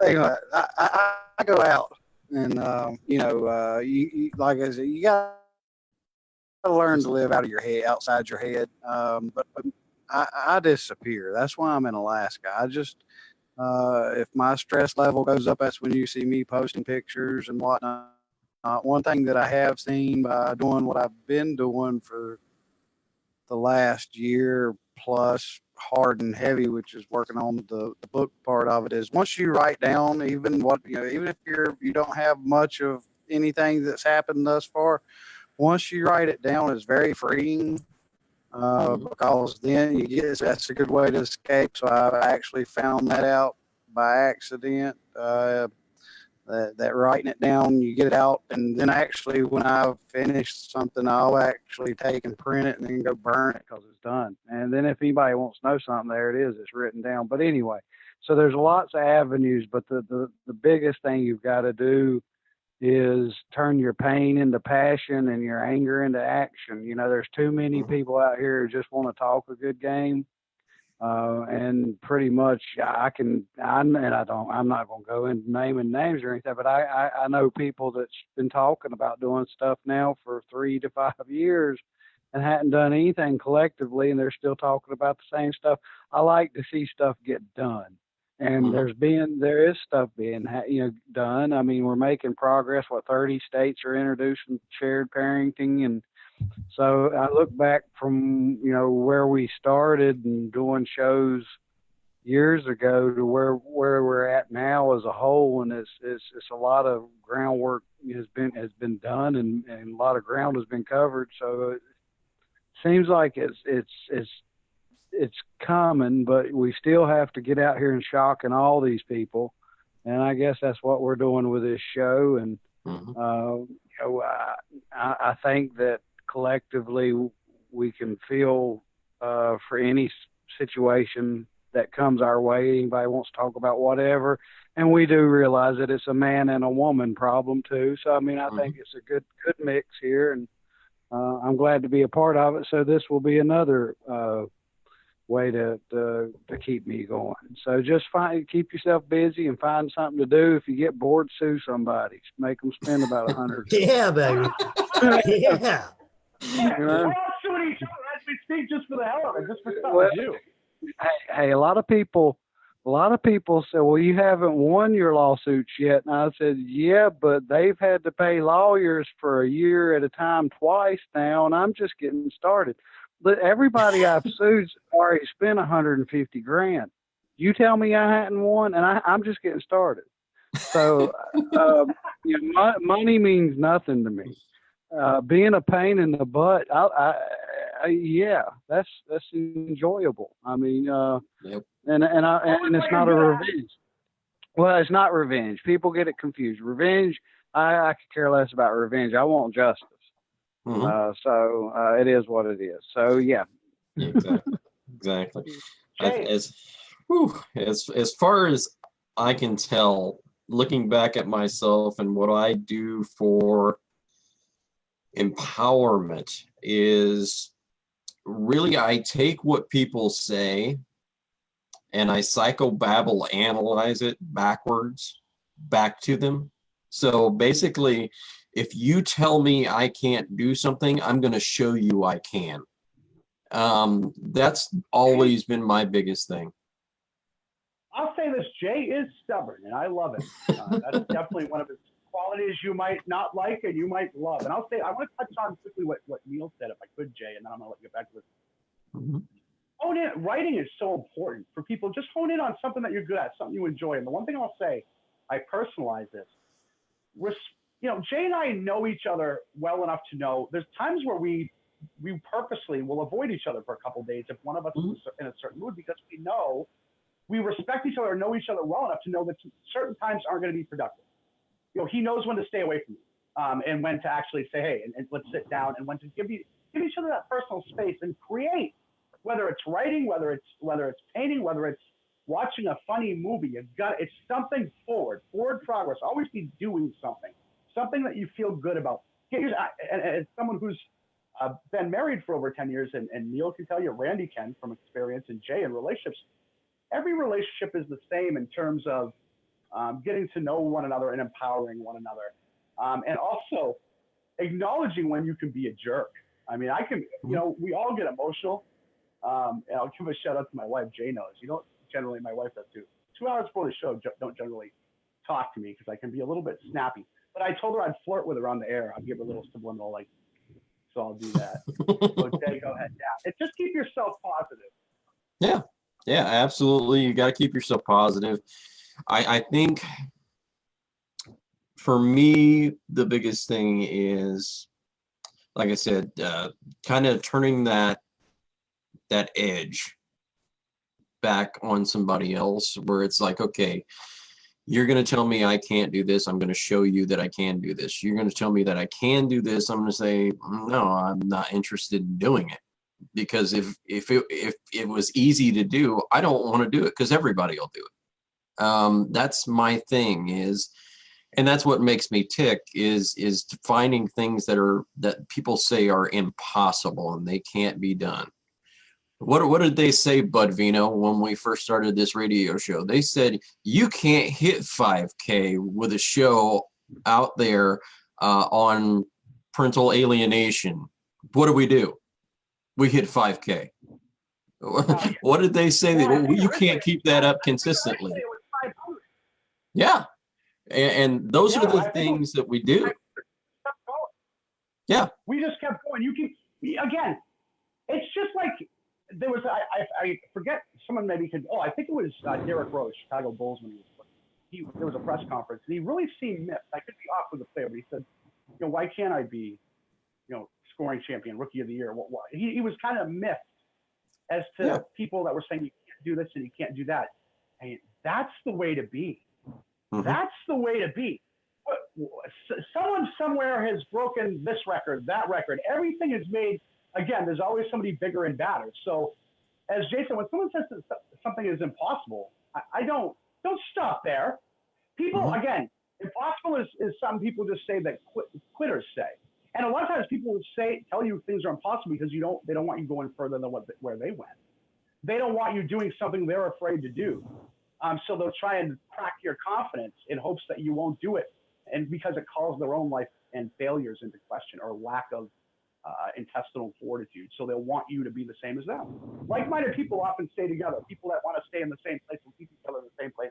I go out, and you like I said, you got to learn to live out of your head, outside your head. But I disappear. That's why I'm in Alaska. I just if my stress level goes up, that's when you see me posting pictures and whatnot. One thing that I have seen by doing what I've been doing for the last year plus, hard and heavy, which is working on the book part of it, is once you write down even if you don't have much of anything that's happened thus far, once you write it down, it's very freeing, because then that's a good way to escape. So I've actually found that out by accident. That writing it down, you get it out, and then actually when I've finished something, I'll actually take and print it and then go burn it because it's done. And then if anybody wants to know something, there it is, it's written down. But anyway, so there's lots of avenues, but the biggest thing you've got to do is turn your pain into passion and your anger into action. There's too many people out here who just want to talk a good game. And pretty much I'm not going to go into naming names or anything, but I know people that's been talking about doing stuff now for 3 to 5 years and hadn't done anything collectively, and they're still talking about the same stuff. I like to see stuff get done, and there is stuff being done. I mean, we're making progress. 30 states are introducing shared parenting, and So I look back from, where we started and doing shows years ago to where we're at now as a whole, and it's a lot of groundwork has been done, and a lot of ground has been covered. So it seems like it's coming, but we still have to get out here and shock and all these people, and I guess that's what we're doing with this show. And I think that collectively we can feel for any situation that comes our way. Anybody wants to talk about whatever, and we do realize that it's a man and a woman problem too. So I mean, I think it's a good mix here, and I'm glad to be a part of it. So this will be another way to keep me going. So just keep yourself busy and find something to do. If you get bored, sue somebody. Make them spend about $100. Yeah, baby. Yeah. We're all suing each other as we speak, just for the hell of it, just for something to do. Hey, a lot of people say, well, you haven't won your lawsuits yet. And I said, yeah, but they've had to pay lawyers for a year at a time twice now, and I'm just getting started. But everybody I've sued already spent $150,000. You tell me I hadn't won, and I'm just getting started. So money means nothing to me. Being a pain in the butt, yeah, that's enjoyable. I mean, Yep. and it's not a revenge. Well, it's not revenge. People get it confused. Revenge, I could care less about revenge. I want justice. So it is what it is. So yeah. Exactly. As far as I can tell, looking back at myself and what I do for empowerment is really, I take what people say and I psychobabble analyze it backwards back to them. So basically, if you tell me I can't do something, I'm going to show you I can. That's always been my biggest thing. I'll say this, Jay is stubborn, and I love it. That's definitely one of his qualities you might not like and you might love. And I'll say, I want to touch on quickly what Neil said, if I could, Jay, and then I'm going to let you get back to this. Hone in. Writing is so important for people. Just hone in on something that you're good at, something you enjoy. And the one thing I'll say, I personalize this. Jay and I know each other well enough to know there's times where we purposely will avoid each other for a couple of days if one of us is in a certain mood, because we know we respect each other and know each other well enough to know that certain times aren't going to be productive. He knows when to stay away from you, and when to actually say, hey, and let's sit down, and when to give each other that personal space and create, whether it's writing, whether it's painting, whether it's watching a funny movie. It's something forward progress. Always be doing something that you feel good about. And as someone who's been married for over 10 years, and Neil can tell you, Randy can from experience, and Jay in relationships, every relationship is the same in terms of getting to know one another and empowering one another. And also acknowledging when you can be a jerk. I mean, we all get emotional. And I'll give a shout out to my wife, Jay knows. Generally, my wife does too. 2 hours before the show, don't generally talk to me because I can be a little bit snappy. But I told her I'd flirt with her on the air. I'd give her a little subliminal, so I'll do that. So Jay, go ahead. Yeah. Just keep yourself positive. Yeah, absolutely. You got to keep yourself positive. I think for me, the biggest thing is, like I said, kind of turning that edge back on somebody else, where it's like, okay, you're going to tell me I can't do this. I'm going to show you that I can do this. You're going to tell me that I can do this. I'm going to say, no, I'm not interested in doing it. Because if it was easy to do, I don't want to do it, because everybody will do it. That's my thing and that's what makes me tick is finding things that people say are impossible and they can't be done. What did they say, Bud Veno, when we first started this radio show? They said, you can't hit 5K with a show out there on parental alienation. What do? We hit 5K. What did they say? You can't keep that up consistently. Yeah. And those are the things that we do. Yeah. We just kept going. Again, it's just like there was, I forget, someone maybe could, I think it was Derrick Rose, Chicago Bulls, when there was a press conference, and he really seemed miffed. I could be off with the player, but he said, why can't I be, scoring champion, rookie of the year? He was kind of miffed as to people that were saying you can't do this and you can't do that. And that's the way to be. Mm-hmm. That's the way to be. Someone somewhere has broken this record, that record. Everything is made, again, there's always somebody bigger and badder. So as Jason, when someone says that something is impossible, I don't stop there. People, again, impossible is something people just say that quitters say. And a lot of times people will tell you things are impossible because they don't want you going further than where they went. They don't want you doing something they're afraid to do. So they'll try and crack your confidence in hopes that you won't do it. And because it calls their own life and failures into question, or lack of intestinal fortitude. So they'll want you to be the same as them. Like-minded people often stay together. People that want to stay in the same place will keep each other in the same place.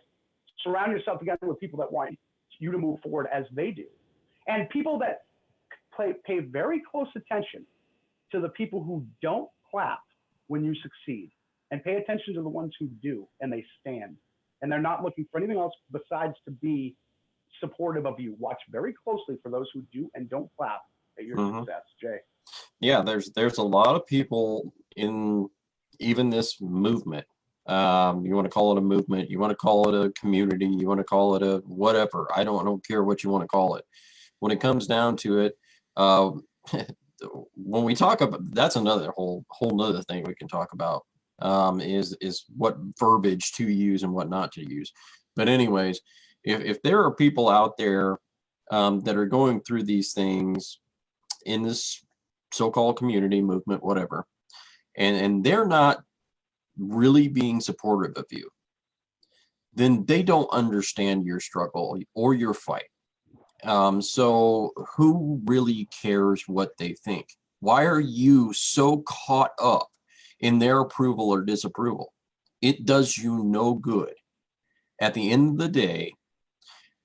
Surround yourself together with people that want you to move forward as they do. And people that pay very close attention to the people who don't clap when you succeed, and pay attention to the ones who do, and they stand. And they're not looking for anything else besides to be supportive of you. Watch very closely for those who do and don't clap at your success, Jay. Yeah, there's a lot of people in even this movement. You want to call it a movement, you want to call it a community, you want to call it a whatever. I don't care what you want to call it. When it comes down to it, when we talk about, that's another whole nother thing we can talk about, is what verbiage to use and what not to use. But anyways, if there are people out there that are going through these things in this so-called community movement, whatever, and they're not really being supportive of you, then they don't understand your struggle or your fight. So who really cares what they think? Why are you so caught up in their approval or disapproval? It does you no good. At the end of the day,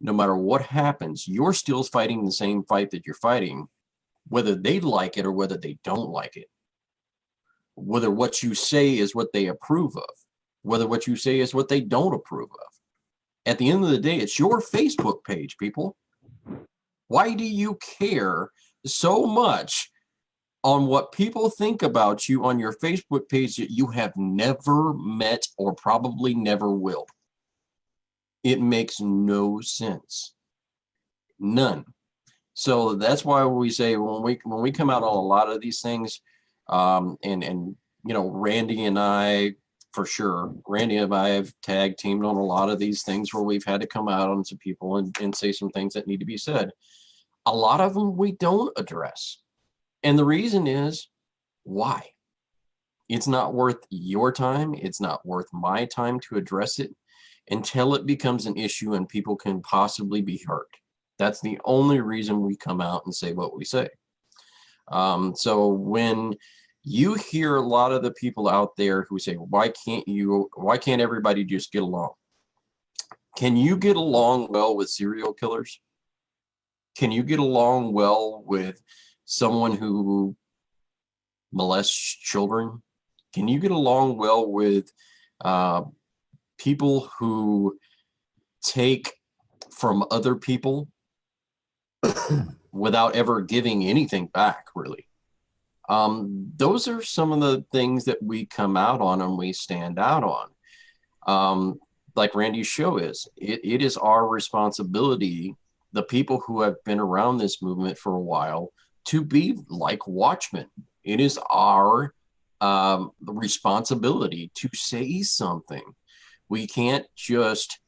no matter what happens, you're still fighting the same fight that you're fighting, whether they like it or whether they don't like it. Whether what you say is what they approve of, whether what you say is what they don't approve of. At the end of the day, it's your Facebook page, people. Why do you care so much on what people think about you on your Facebook page that you have never met or probably never will? It makes no sense. None. So that's why we say when we come out on a lot of these things, and Randy and I, for sure, Randy and I have tag teamed on a lot of these things where we've had to come out on some people and say some things that need to be said. A lot of them we don't address. And the reason is, why? It's not worth your time. It's not worth my time to address it until it becomes an issue and people can possibly be hurt. That's the only reason we come out and say what we say. So when you hear a lot of the people out there who say, why can't everybody just get along? Can you get along well with serial killers? Can you get along well with someone who molests children? Can you get along well with people who take from other people without ever giving anything back, really? Those are some of the things that we come out on and we stand out on. Like Randy's show is, it is our responsibility, the people who have been around this movement for a while, to be like watchmen. It is our responsibility to say something. We can't just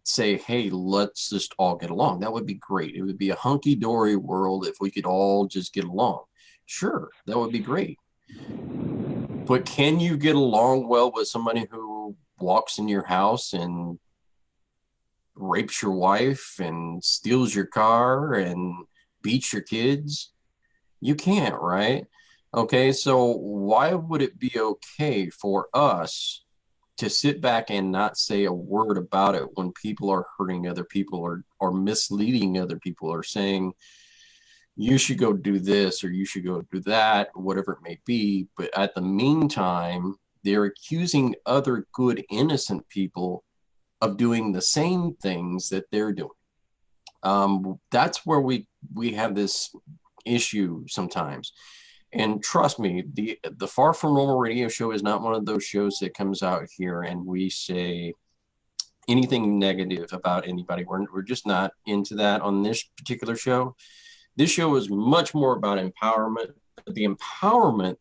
say, hey, let's just all get along. That would be great. It would be a hunky-dory world if we could all just get along. Sure, that would be great. But can you get along well with somebody who walks in your house and rapes your wife and steals your car and beats your kids? You can't, right? Okay, so why would it be okay for us to sit back and not say a word about it when people are hurting other people or misleading other people or saying, you should go do this, or you should go do that, or whatever it may be. But at the meantime, they're accusing other good, innocent people of doing the same things that they're doing. That's where we have this issue sometimes. And trust me, the Far From Normal radio show is not one of those shows that comes out here and we say anything negative about anybody. We're just not into that on this particular show. This show is much more about empowerment. But the empowerment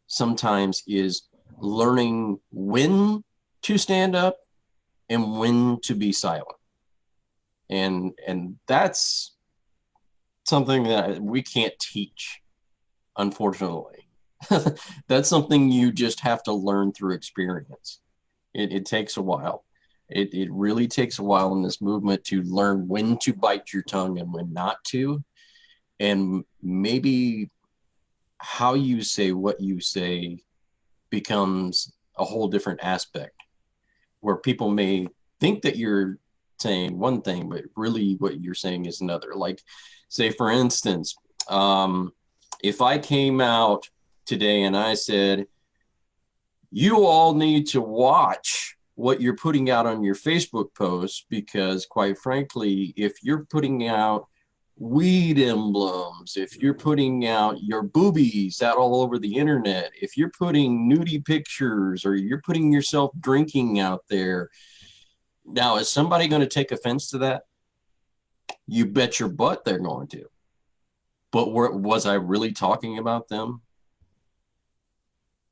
sometimes is learning when to stand up and when to be silent. And that's something that we can't teach, unfortunately. That's something you just have to learn through experience. It takes a while. It really takes a while in this movement to learn when to bite your tongue and when not to. And maybe how you say what you say becomes a whole different aspect, where people may think that you're saying one thing, but really what you're saying is another. Like, say, for instance, if I came out today and I said, you all need to watch what you're putting out on your Facebook posts, because quite frankly, if you're putting out weed emblems, if you're putting out your boobies out all over the internet, if you're putting nudie pictures, or you're putting yourself drinking out there, now is somebody going to take offense to that? You bet your butt they're going to. But was I really talking about them?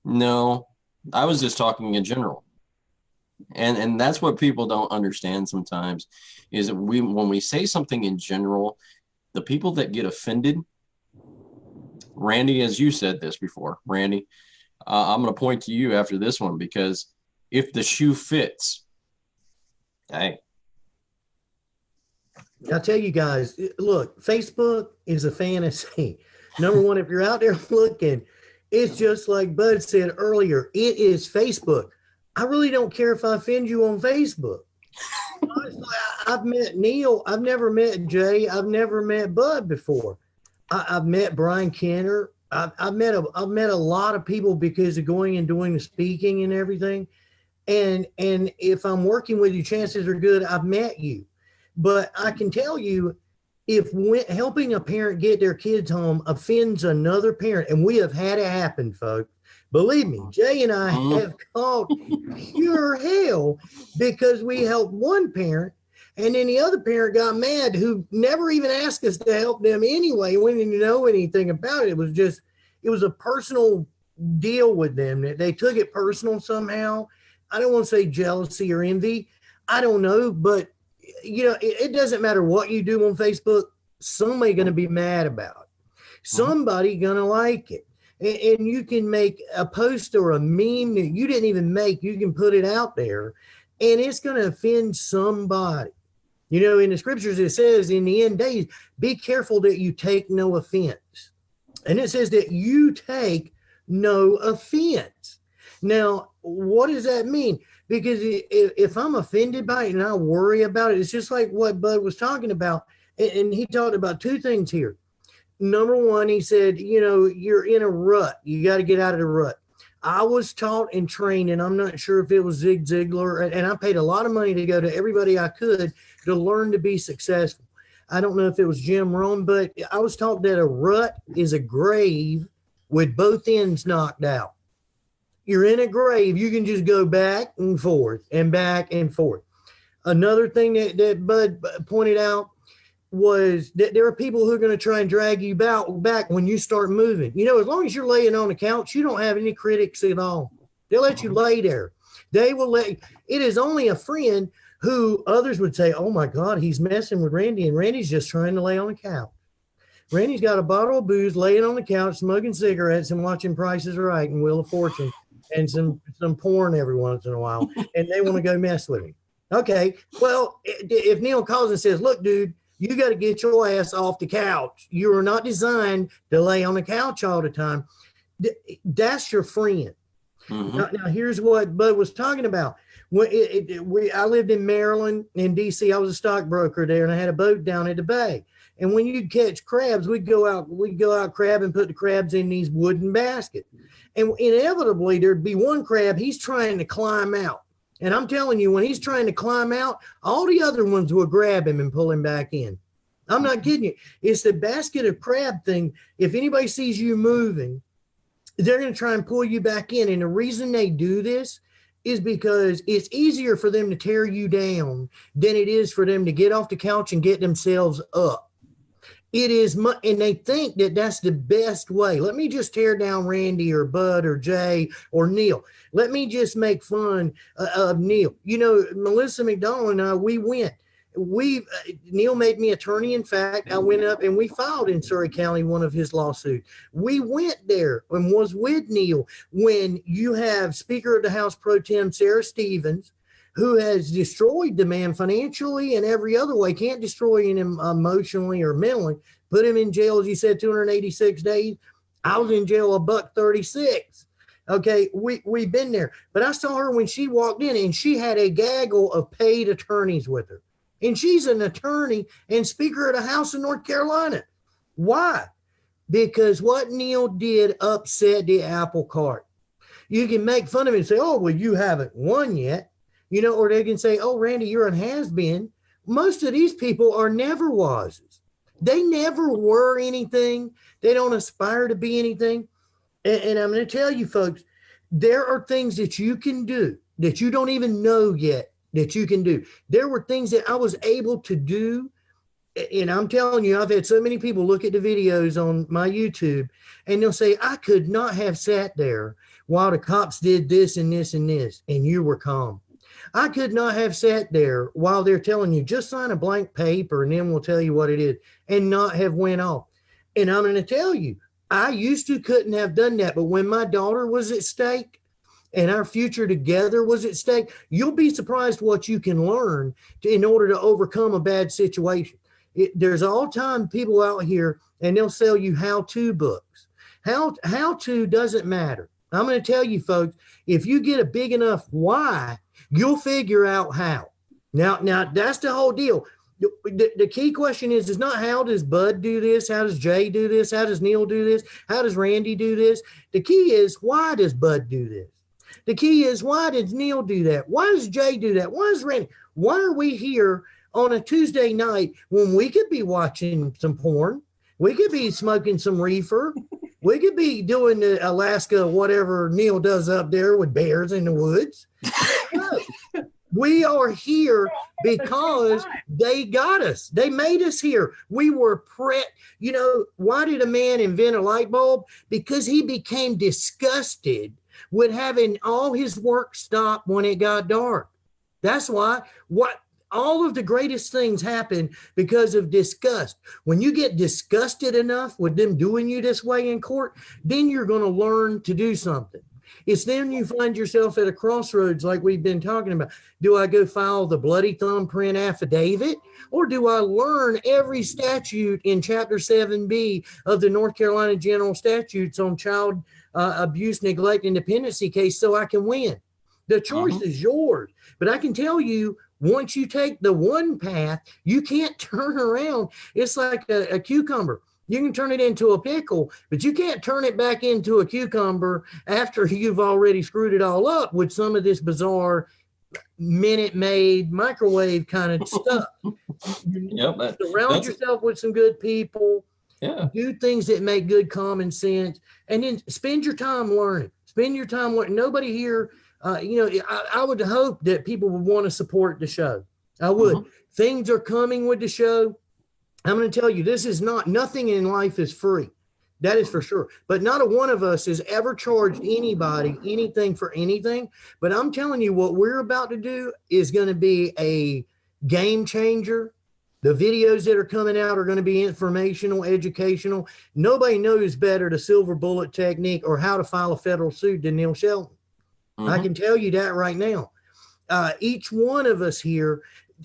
No, I was just talking in general. And that's what people don't understand sometimes, is that when we say something in general, the people that get offended, Randy, as you said this before, Randy, I'm going to point to you after this one, because if the shoe fits, hey. I'll tell you guys, look, Facebook is a fantasy. Number one, if you're out there looking, it's just like Bud said earlier, it is Facebook. I really don't care if I offend you on Facebook. Honestly, I've met Neil. I've never met Jay. I've never met Bud before. I've met Brian Kenner. I've met a lot of people because of going and doing the speaking and everything. And if I'm working with you, chances are good I've met you. But I can tell you, if helping a parent get their kids home offends another parent, and we have had it happen, folks. Believe me, Jay and I have caught pure hell because we helped one parent, and then the other parent got mad, who never even asked us to help them anyway. We didn't know anything about it. It was a personal deal with them. They took it personal somehow. I don't want to say jealousy or envy. I don't know, but it doesn't matter what you do on Facebook. Somebody going to be mad about it. Somebody going to like it. And you can make a post or a meme that you didn't even make. You can put it out there, and it's going to offend somebody. In the scriptures, it says in the end days, be careful that you take no offense. And it says that you take no offense. Now, what does that mean? Because if I'm offended by it and I worry about it, it's just like what Bud was talking about. And he talked about two things here. Number one, he said, you're in a rut. You got to get out of the rut. I was taught and trained, and I'm not sure if it was Zig Ziglar, and I paid a lot of money to go to everybody I could to learn to be successful. I don't know if it was Jim Rohn, but I was taught that a rut is a grave with both ends knocked out. You're in a grave. You can just go back and forth and back and forth. Another thing that Bud pointed out was that there are people who are going to try and drag you back when you start moving. As long as you're laying on the couch, you don't have any critics at all. They'll let you lay there. They will it is only a friend who others would say, oh my God, he's messing with Randy, and Randy's just trying to lay on the couch. Randy's got a bottle of booze laying on the couch, smoking cigarettes and watching Price is Right and Wheel of Fortune and some porn every once in a while, and they want to go mess with him. Okay, well, if Neil calls and says, look, dude, you got to get your ass off the couch. You are not designed to lay on the couch all the time. That's your friend. Now, here's what Bud was talking about. I lived in Maryland and DC. I was a stockbroker there, and I had a boat down at the bay. And when you'd catch crabs, we'd go out crabbing, put the crabs in these wooden baskets. And inevitably there'd be one crab, he's trying to climb out. And I'm telling you, when he's trying to climb out, all the other ones will grab him and pull him back in. I'm not kidding you. It's the basket of crab thing. If anybody sees you moving, they're going to try and pull you back in. And the reason they do this is because it's easier for them to tear you down than it is for them to get off the couch and get themselves up. It is, and they think that that's the best way. Let me just tear down Randy or Bud or Jay or Neil. Let me just make fun of Neil. You know, Melissa McDonald and I, we went. Neil made me attorney. In fact, I went up and we filed in Surrey County one of his lawsuits. We went there and was with Neil when you have Speaker of the House Pro Tem Sarah Stevens, who has destroyed the man financially and every other way, can't destroy him emotionally or mentally, put him in jail, as you said, 286 days. I was in jail $136. Okay, we've been there. But I saw her when she walked in and she had a gaggle of paid attorneys with her. And she's an attorney and Speaker of the House of North Carolina. Why? Because what Neil did upset the apple cart. You can make fun of him and say, oh, well, you haven't won yet. You know, or they can say, oh, Randy, you're a has-been. Most of these people are never wases. They never were anything. They don't aspire to be anything. And I'm going to tell you, folks, there are things that you can do that you don't even know yet that you can do. There were things that I was able to do. And I'm telling you, I've had so many people look at the videos on my YouTube and they'll say, I could not have sat there while the cops did this and this and this, and you were calm. I could not have sat there while they're telling you, just sign a blank paper and then we'll tell you what it is, and not have went off. And I'm going to tell you, I used to couldn't have done that. But when my daughter was at stake and our future together was at stake, you'll be surprised what you can learn in order to overcome a bad situation. There's all time people out here and they'll sell you how-to books. How-to doesn't matter. I'm going to tell you, folks, if you get a big enough why, you'll figure out how. Now that's the whole deal. The key question is not how does Bud do this? How does Jay do this? How does Neil do this? How does Randy do this? The key is, why does Bud do this? The key is, why does Neil do that? Why does Jay do that? Why is Randy? Why are we here on a Tuesday night when we could be watching some porn? We could be smoking some reefer. We could be doing the Alaska, whatever Neil does up there with bears in the woods. We are here because they got us. They made us here. We were you know, why did a man invent a light bulb? Because he became disgusted with having all his work stop when it got dark. That's why all of the greatest things happen because of disgust. When you get disgusted enough with them doing you this way in court, then you're going to learn to do something. It's then you find yourself at a crossroads like we've been talking about. Do I go file the bloody thumbprint affidavit, or do I learn every statute in Chapter 7B of the North Carolina General Statutes on child abuse, neglect, and dependency case so I can win? The choice is yours. But I can tell you, once you take the one path, you can't turn around. It's like a cucumber. You can turn it into a pickle, but you can't turn it back into a cucumber after you've already screwed it all up with some of this bizarre Minute Maid microwave kind of stuff. Surround yourself with some good people. Yeah. Do things that make good common sense, and then spend your time learning. Spend your time learning. Nobody here, I would hope that people would want to support the show. I would. Things are coming with the show. I'm going to tell you, nothing in life is free. That is for sure. But not a one of us has ever charged anybody anything for anything. But I'm telling you, what we're about to do is going to be a game changer. The videos that are coming out are going to be informational, educational. Nobody knows better the silver bullet technique or how to file a federal suit than Neil Shelton. I can tell you that right now. Each one of us here,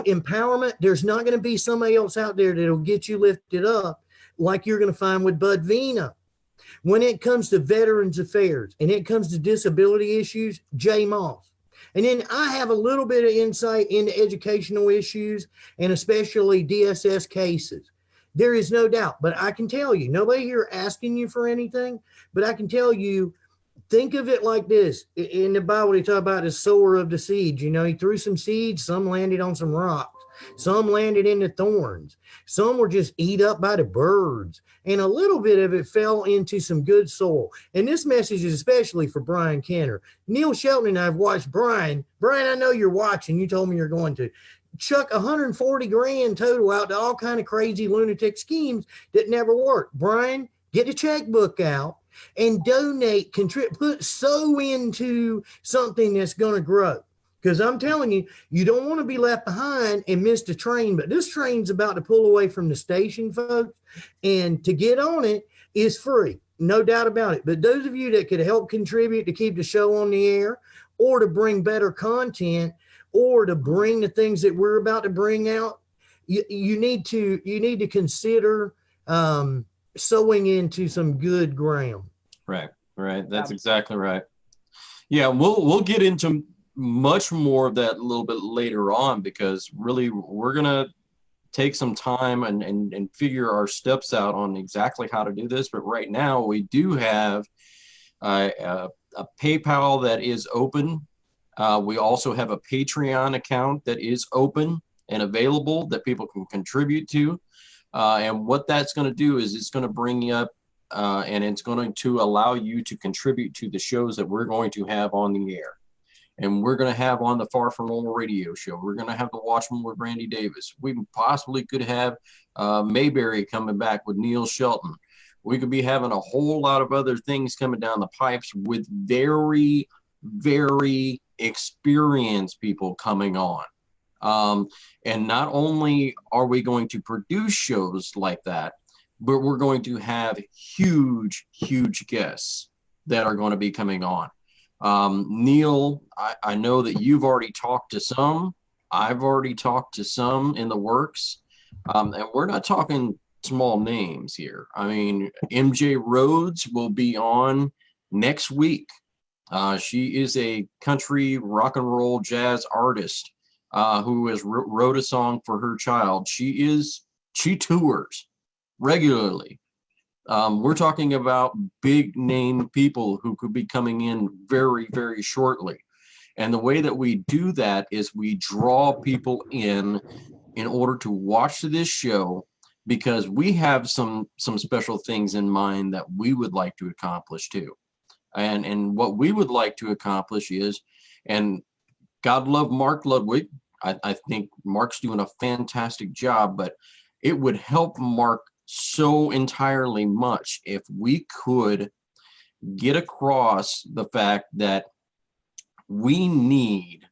empowerment, there's not going to be somebody else out there that'll get you lifted up like you're going to find with Bud Veno. When it comes to Veterans Affairs and it comes to disability issues, Jay Moss. And then I have a little bit of insight into educational issues and especially DSS cases. There is no doubt, but I can tell you, nobody here asking you for anything, but I can tell you, think of it like this. In the Bible, they talk about the sower of the seeds. You know, he threw some seeds, some landed on some rocks, some landed in the thorns, some were just eat up by the birds, and a little bit of it fell into some good soil. And this message is especially for Brian Kenner. Neil Shelton and I have watched Brian. Brian, I know you're watching. You told me you're going to. Chuck 140 grand total out to all kind of crazy lunatic schemes that never work. Brian, get the checkbook out and donate, sow into something that's going to grow. Because I'm telling you, you don't want to be left behind and miss the train. But this train's about to pull away from the station, folks. And to get on it is free, no doubt about it. But those of you that could help contribute to keep the show on the air, or to bring better content, or to bring the things that we're about to bring out, you need to consider sowing into some good ground. Right. That's exactly right. Yeah, we'll get into much more of that a little bit later on, because really we're gonna take some time and figure our steps out on exactly how to do this. But right now we do have a PayPal that is open. We also have a Patreon account that is open and available that people can contribute to. And what that's going to do is it's going to bring you up and it's going to allow you to contribute to the shows that we're going to have on the air. And we're going to have on the Far From Normal radio show. We're going to have the Watchmen with Randy Davis. We possibly could have Mayberry coming back with Neil Shelton. We could be having a whole lot of other things coming down the pipes with very, very experienced people coming on. And not only are we going to produce shows like that, but we're going to have huge, huge guests that are going to be coming on. Neil, I know that you've already talked to some. I've already talked to some in the works. And we're not talking small names here. I mean, MJ Rhodes will be on next week. She is a country rock and roll jazz artist who has wrote a song for her child. She tours regularly. We're talking about big name people who could be coming in very, very shortly. And the way that we do that is we draw people in order to watch this show, because we have some special things in mind that we would like to accomplish too. And what we would like to accomplish is, and God love Mark Ludwig, I think Mark's doing a fantastic job, but it would help Mark so entirely much if we could get across the fact that we need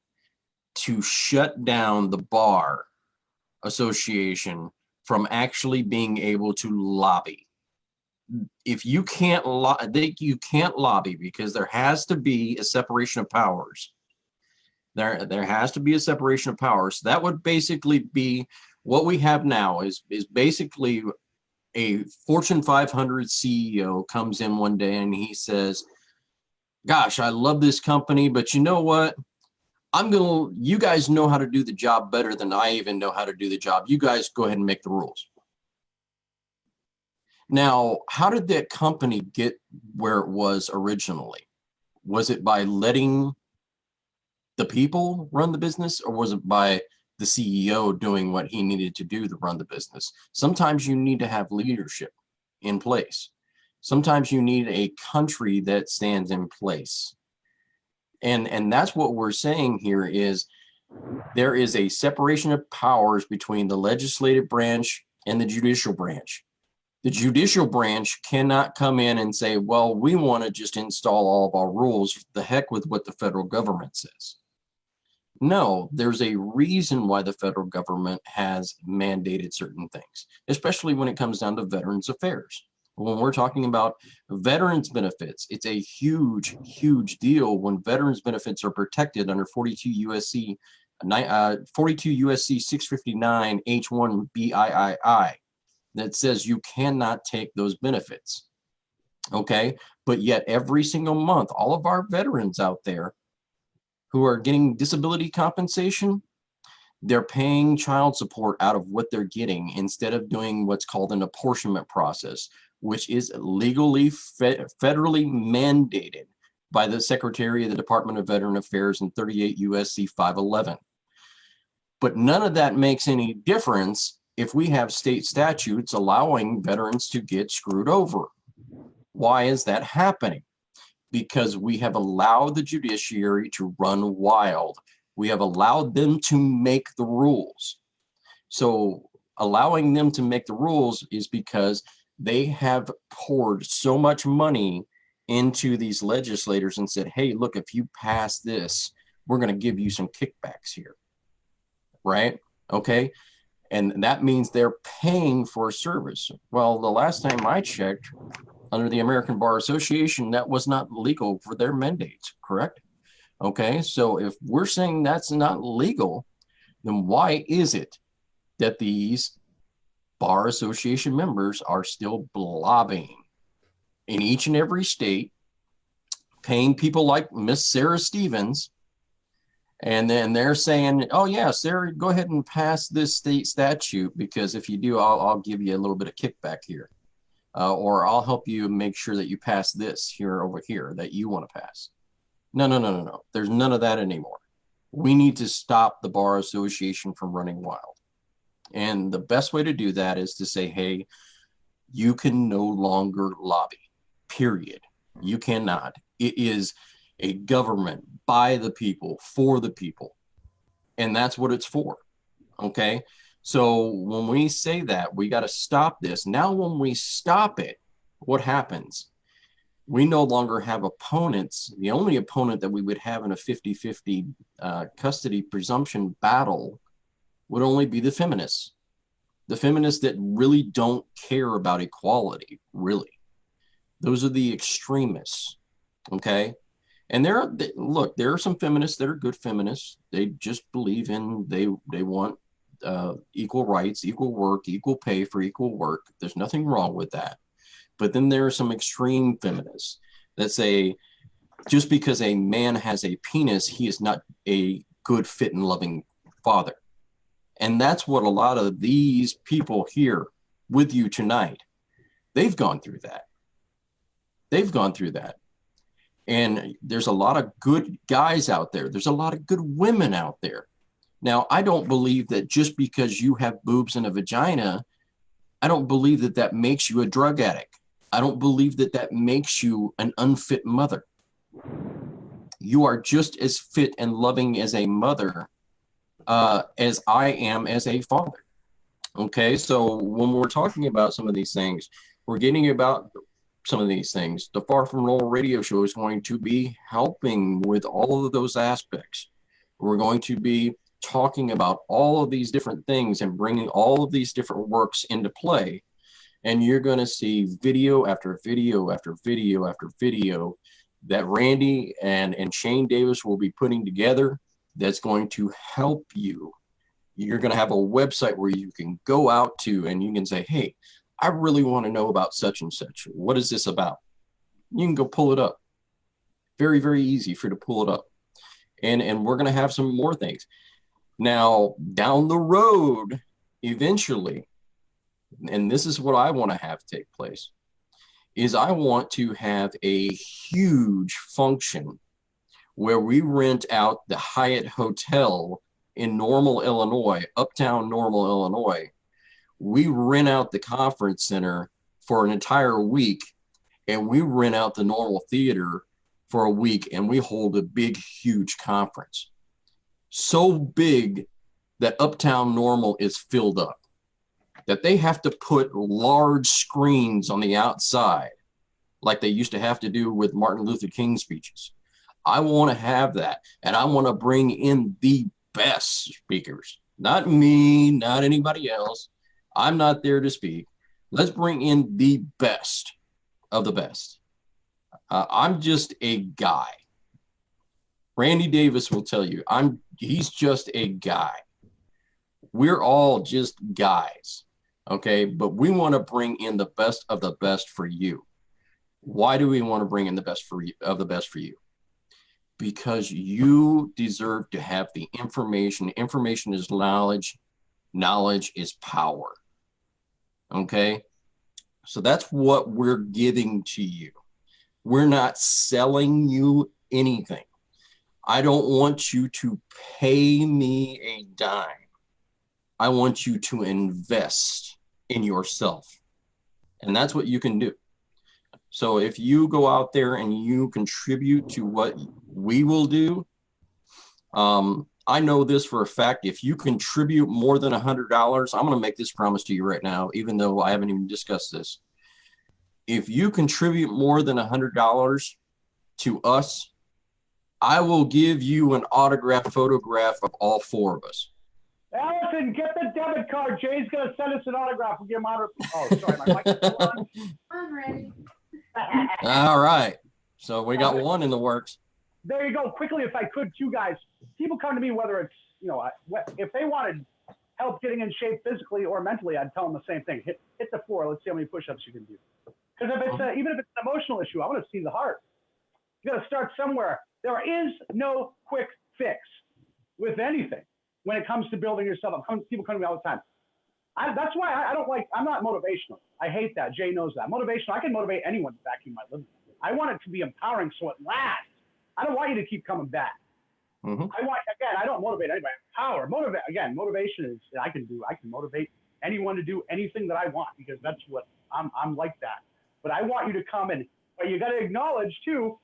to shut down the Bar Association from actually being able to lobby. If you can't you can't lobby, because there has to be a separation of powers. There has to be a separation of powers. That would basically be what we have now is basically a Fortune 500 CEO comes in one day and he says, gosh, I love this company, but you know what? You guys know how to do the job better than I even know how to do the job. You guys go ahead and make the rules. Now, how did that company get where it was originally? Was it by letting the people run the business, or was it by the CEO doing what he needed to do to run the business? Sometimes you need to have leadership in place. Sometimes you need a country that stands in place. And that's what we're saying here is there is a separation of powers between the legislative branch and the judicial branch. The judicial branch cannot come in and say, well, we want to just install all of our rules. The heck with what the federal government says. No, there's a reason why the federal government has mandated certain things, especially when it comes down to Veterans Affairs. When we're talking about veterans benefits, it's a huge, huge deal when veterans benefits are protected under 42 USC 659 H1 BIII that says you cannot take those benefits. Okay, but yet every single month, all of our veterans out there who are getting disability compensation, they're paying child support out of what they're getting instead of doing what's called an apportionment process, which is legally federally mandated by the Secretary of the Department of Veteran Affairs in 38 USC 511. But none of that makes any difference if we have state statutes allowing veterans to get screwed over. Why is that happening? Because we have allowed the judiciary to run wild. We have allowed them to make the rules. So allowing them to make the rules is because they have poured so much money into these legislators and said, hey, look, if you pass this, we're going to give you some kickbacks here. Right? Okay. And that means they're paying for a service. Well, the last time I checked, under the American Bar Association, that was not legal for their mandates, correct? Okay, so if we're saying that's not legal, then why is it that these Bar Association members are still lobbying in each and every state, paying people like Miss Sarah Stevens, and then they're saying, oh yeah, Sarah, go ahead and pass this state statute, because if you do, I'll give you a little bit of kickback here. Or I'll help you make sure that you pass this here over here that you want to pass. No. There's none of that anymore. We need to stop the Bar Association from running wild. And the best way to do that is to say, hey, you can no longer lobby, period. You cannot. It is a government by the people, for the people. And that's what it's for. Okay? So when we say that, we got to stop this. Now, when we stop it, what happens? We no longer have opponents. The only opponent that we would have in a 50-50 custody presumption battle would only be the feminists. The feminists that really don't care about equality, really. Those are the extremists, okay? And there are some feminists that are good feminists. They just believe in, they want equal rights, equal work, equal pay for equal work. There's nothing wrong with that. But then there are some extreme feminists that say just because a man has a penis, he is not a good, fit, and loving father. And that's what a lot of these people here with you tonight, they've gone through that. They've gone through that. And there's a lot of good guys out there. There's a lot of good women out there. Now, I don't believe that just because you have boobs and a vagina, I don't believe that that makes you a drug addict. I don't believe that that makes you an unfit mother. You are just as fit and loving as a mother as I am as a father. Okay, so when we're talking about some of these things, we're getting about some of these things. The Far From Normal radio show is going to be helping with all of those aspects. We're going to be talking about all of these different things and bringing all of these different works into play. And you're going to see video after video after video after video that Randy and Shane Davis will be putting together that's going to help you. You're going to have a website where you can go out to and you can say, hey, I really want to know about such and such. What is this about? You can go pull it up. Very, very easy for you to pull it up. And we're going to have some more things. Now, down the road, eventually, and this is what I want to have take place, is I want to have a huge function where we rent out the Hyatt Hotel in Normal, Illinois, uptown Normal, Illinois. We rent out the conference center for an entire week, and we rent out the Normal Theater for a week, and we hold a big, huge conference. So big that uptown Normal is filled up, that they have to put large screens on the outside like they used to have to do with Martin Luther King speeches. I want to have that, and I want to bring in the best speakers. Not me, not anybody else. I'm not there to speak. Let's bring in the best of the best. I'm just a guy. Randy Davis will tell you, he's just a guy. We're all just guys, okay? But we want to bring in the best of the best for you. Why do we want to bring in the best of the best for you? because you deserve to have the information. Information is knowledge. Knowledge is power. Okay? So that's what we're giving to you. We're not selling you anything. I don't want you to pay me a dime. I want you to invest in yourself. And that's what you can do. So if you go out there and you contribute to what we will do, I know this for a fact. If you contribute more than $100, I'm going to make this promise to you right now, even though I haven't even discussed this. If you contribute more than $100 to us, I will give you an autographed photograph of all four of us. Allison, get the debit card. Jay's going to send us an autograph. We'll give him autograph. Oh, sorry. My mic is on. I'm ready. All right. So we got one in the works. There you go. Quickly, if I could, too, guys. People come to me, whether it's, you know, if they wanted help getting in shape physically or mentally, I'd tell them the same thing. Hit the floor. Let's see how many push-ups you can do. Because if it's even if it's an emotional issue, I want to see the heart. You got to start somewhere. There is no quick fix with anything when it comes to building yourself up. People come to me all the time. That's why I don't like, I'm not motivational. I hate that. Jay knows that. Motivational, I can motivate anyone to vacuum my living room. I want it to be empowering so it lasts. I don't want you to keep coming back. Mm-hmm. I don't motivate anybody. Power, motivation is, I can motivate anyone to do anything that I want because that's what I'm like that. But I want you to come in, but you got to acknowledge too,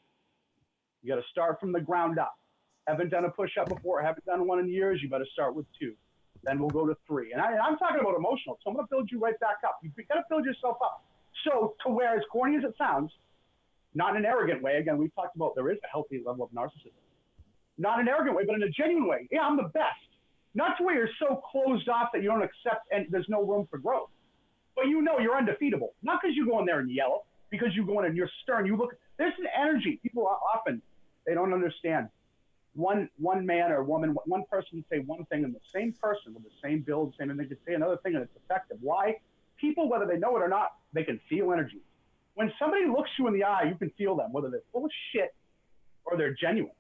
you got to start from the ground up. Haven't done a push-up before, haven't done one in years, you better start with 2. Then we'll go to 3. And I'm talking about emotional, so I'm going to build you right back up. You got to build yourself up. So to where, as corny as it sounds, not in an arrogant way, again, we've talked about there is a healthy level of narcissism. Not in an arrogant way, but in a genuine way. Yeah, I'm the best. Not to where you're so closed off that you don't accept and there's no room for growth. But you know you're undefeatable. Not because you go in there and yell, because you go in and you're stern. You look, there's an energy. People often, they don't understand. One man or woman, one person can say one thing and the same person with the same build, same, and they can say another thing and it's effective. Why? People, whether they know it or not, they can feel energy. When somebody looks you in the eye, you can feel them, whether they're full of shit or they're genuine.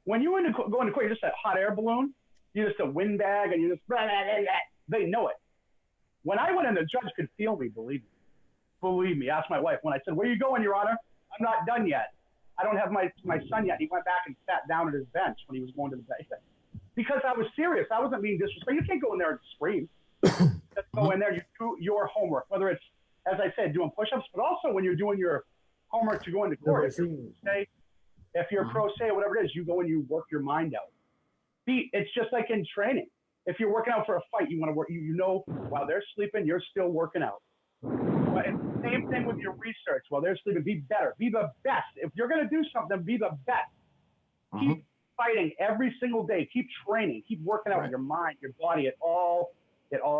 When you go into court, you're just a hot air balloon, you're just a windbag, and you just, blah, blah, blah, blah. They know it. When I went in, the judge could feel me, believe me. Believe me, ask my wife. When I said, where are you going, Your Honor? I'm not done yet. I don't have my son yet. He went back and sat down at his bench when he was going to the bench. Because I was serious. I wasn't being disrespectful. You can't go in there and scream. Just go in there, you do your homework, whether it's, as I said, doing push-ups, but also when you're doing your homework to go into court. If you're pro se or whatever it is, you go and you work your mind out. It's just like in training. If you're working out for a fight, you want to work, you know, while they're sleeping, you're still working out. But it's the same thing with your research. While they're sleeping, be better, be the best. If you're going to do something, be the best. Keep fighting every single day. Keep training. Keep working out with your mind, your body. It all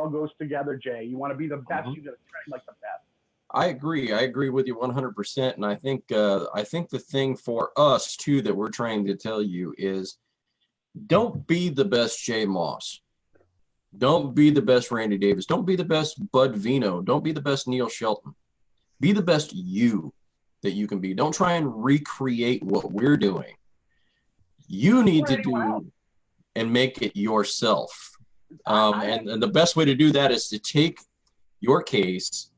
goes together, Jay. You want to be the best. You got to train like the best. I agree. I agree with you 100%. And I think the thing for us too that we're trying to tell you is, don't be the best Jay Moss. Don't be the best Randy Davis. Don't be the best Bud Veno. Don't be the best Neil Shelton. Be the best you that you can be. Don't try and recreate what we're doing. You need to do and make it yourself. And the best way to do that is to take your case,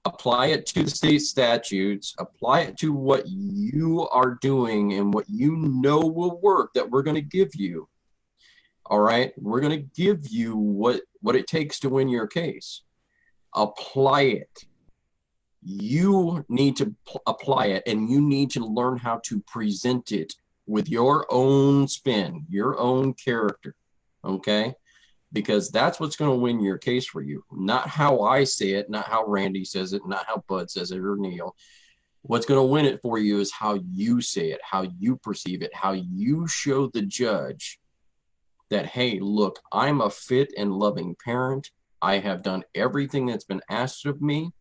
apply it to the state statutes, apply it to what you are doing and what you know will work that we're going to give you. All right, we're going to give you what it takes to win your case. Apply it. You need to apply it, and you need to learn how to present it with your own spin, your own character, okay? Because that's what's going to win your case for you. Not how I say it, not how Randy says it, not how Bud says it or Neil. What's going to win it for you is how you say it, how you perceive it, how you show the judge that, hey, look, I'm a fit and loving parent. I have done everything that's been asked of me,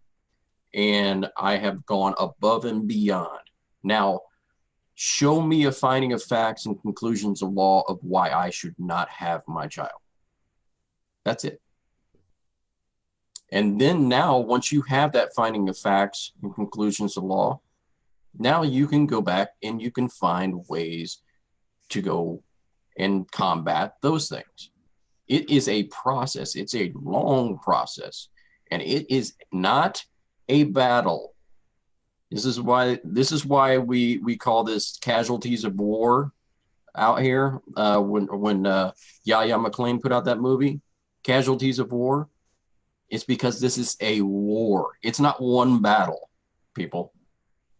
and I have gone above and beyond. Now, show me a finding of facts and conclusions of law of why I should not have my child. That's it. And then now, once you have that finding of facts and conclusions of law, now you can go back and you can find ways to go and combat those things. It is a process. It's a long process, and it is not a battle. This is why we call this casualties of war out here. When Yahya McClain put out that movie, Casualties of War, it's because this is a war. It's not one battle, people.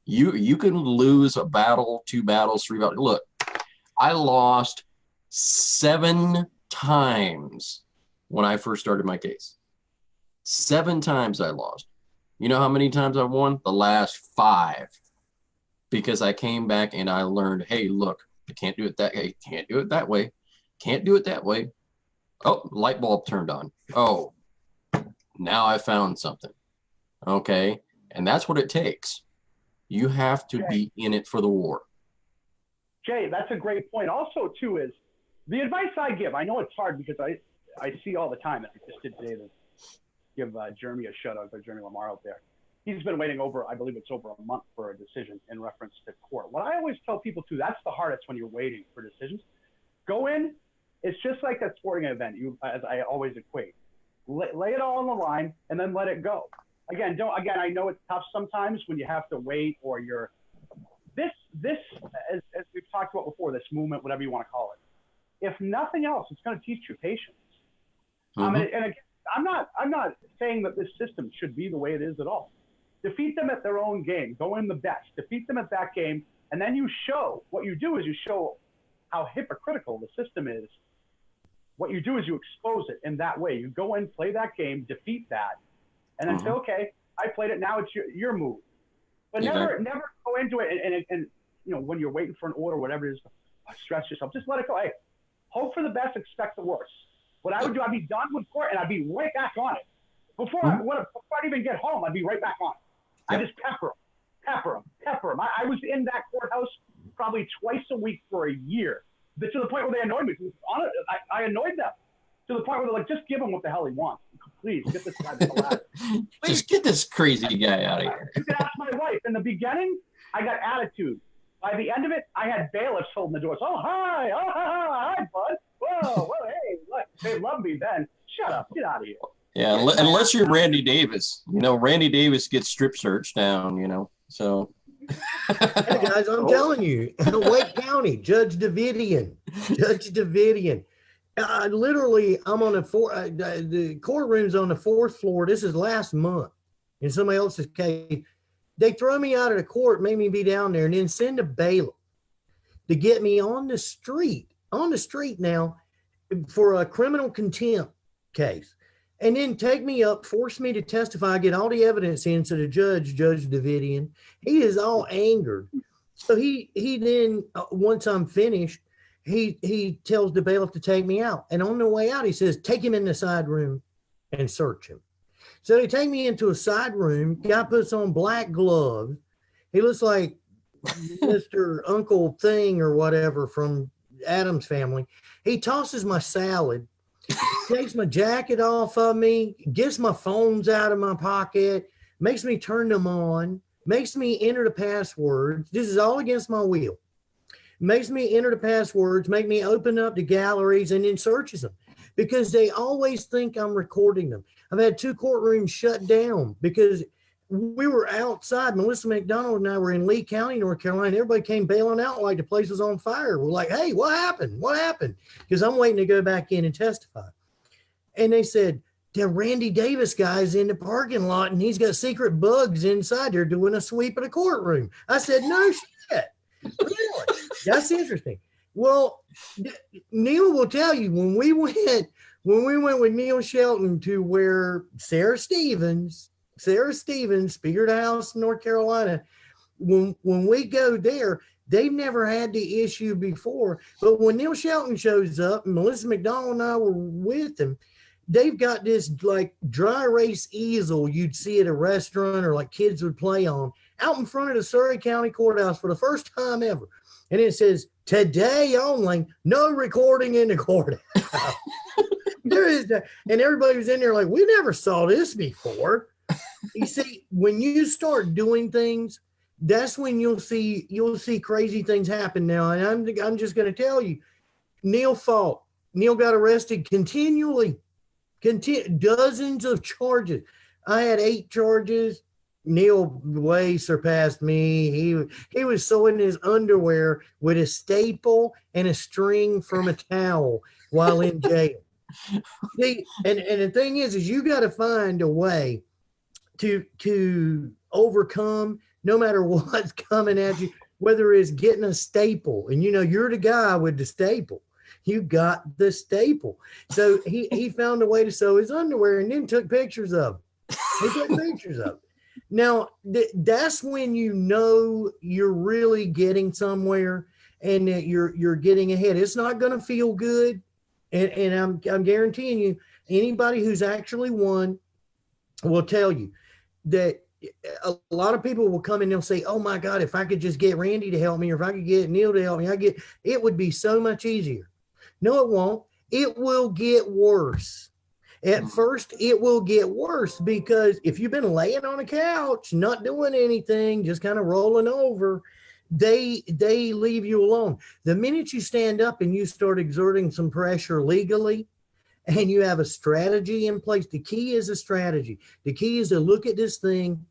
You can lose a battle, 2 battles, 3 battles. Look, I lost 7 times when I first started my case. 7 times I lost. You know how many times I won? The last 5. Because I came back and I learned, hey, look, I can't do it that way. Can't do it that way. Can't do it that way. Oh, light bulb turned on. Oh, now I found something. Okay. And that's what it takes. You have to be in it for the war. Jay, that's a great point. Also, too, is the advice I give. I know it's hard because I see all the time. I just did today to give Jeremy a shout out, Jeremy Lamar out there. He's been waiting I believe it's over a month for a decision in reference to court. What I always tell people too, that's the hardest when you're waiting for decisions. Go in. It's just like a sporting event. As I always equate, lay it all on the line and then let it go. Again, I know it's tough sometimes when you have to wait or you're this as we've talked about before, this movement, whatever you want to call it. If nothing else, it's going to teach you patience. And again, I'm not saying that this system should be the way it is at all. Defeat them at their own game. Go in the best. Defeat them at that game, and then you show. What you do is you show how hypocritical the system is. What you do is you expose it in that way. You go in, play that game, defeat that, and then say, okay, I played it. Now it's your move. But never go into it and you know, when you're waiting for an order, whatever it is, stress yourself. Just let it go. Hey, hope for the best, expect the worst. What I would do, I'd be done with court and I'd be right back on it. Before I'd even get home, I'd be right back on it. I just pepper them. I was in that courthouse probably twice a week for a year. To the point where they annoyed me. I annoyed them to the point where they're like, just give him what the hell he wants. Please, get this guy to the ladder. Just get this crazy guy out of here. You can ask my wife. In the beginning, I got attitude. By the end of it, I had bailiffs holding the doors. Oh, hi, bud. Whoa, hey, look, they love me then. Shut up, get out of here. Yeah, unless you're Randy Davis. You know, Randy Davis gets strip searched down, you know, so. Hey guys, I'm telling you, Wake County, Judge Davidian. Literally, I'm on the courtroom's on the 4th floor. This is last month in somebody else's case. They throw me out of the court, make me be down there, and then send a bailiff to get me on the street now for a criminal contempt case. And then take me up, force me to testify, get all the evidence in to the Judge Davidian. He is all angered. So he then, once I'm finished, he tells the bailiff to take me out. And on the way out, he says, take him in the side room and search him. So they take me into a side room. Guy puts on black gloves. He looks like Mr. Uncle Thing or whatever from Addams Family. He tosses my salad, takes my jacket off of me, gets my phones out of my pocket, makes me turn them on, makes me enter the passwords. This is all against my will. Makes me enter the passwords, make me open up the galleries, and then searches them because they always think I'm recording them. I've had 2 courtrooms shut down because we were outside. Melissa McDonald and I were in Lee County, North Carolina. Everybody came bailing out like the place was on fire. We're like, hey, what happened? What happened? Because I'm waiting to go back in and testify. And they said, the Randy Davis guy's in the parking lot and he's got secret bugs inside there doing a sweep of the courtroom. I said, no shit. Really? That's interesting. Well, Neil will tell you when we went with Neil Shelton to where Sarah Stevens, Speaker of the House, North Carolina, when we go there, they've never had the issue before. But when Neil Shelton shows up, and Melissa McDonald and I were with him, they've got this like dry erase easel you'd see at a restaurant or like kids would play on out in front of the Surrey County Courthouse for the first time ever. And it says, today only, no recording in the courthouse. There is that. And everybody was in there like, we never saw this before. You see, when you start doing things that's when you'll see crazy things happen now. And I'm just going to tell you, Neil fought. Neil got arrested continually, dozens of charges. I had 8 charges. Neil way surpassed me. He was sewing his underwear with a staple and a string from a towel while in jail. See, and the thing is you got to find a way to overcome no matter what's coming at you, whether it's getting a staple. And you're the guy with the staple. You got the staple. So he found a way to sew his underwear and then took pictures of it. He took pictures of it. Now, that's when you're really getting somewhere and that you're getting ahead. It's not going to feel good. And I'm guaranteeing you, anybody who's actually won will tell you that a lot of people will come and they'll say, oh my God, if I could just get Randy to help me, or if I could get Neil to help me, it would be so much easier. No, it won't. It will get worse. At first, it will get worse because if you've been laying on a couch, not doing anything, just kind of rolling over, they leave you alone. The minute you stand up and you start exerting some pressure legally and you have a strategy in place, the key is a strategy. The key is to look at this thing.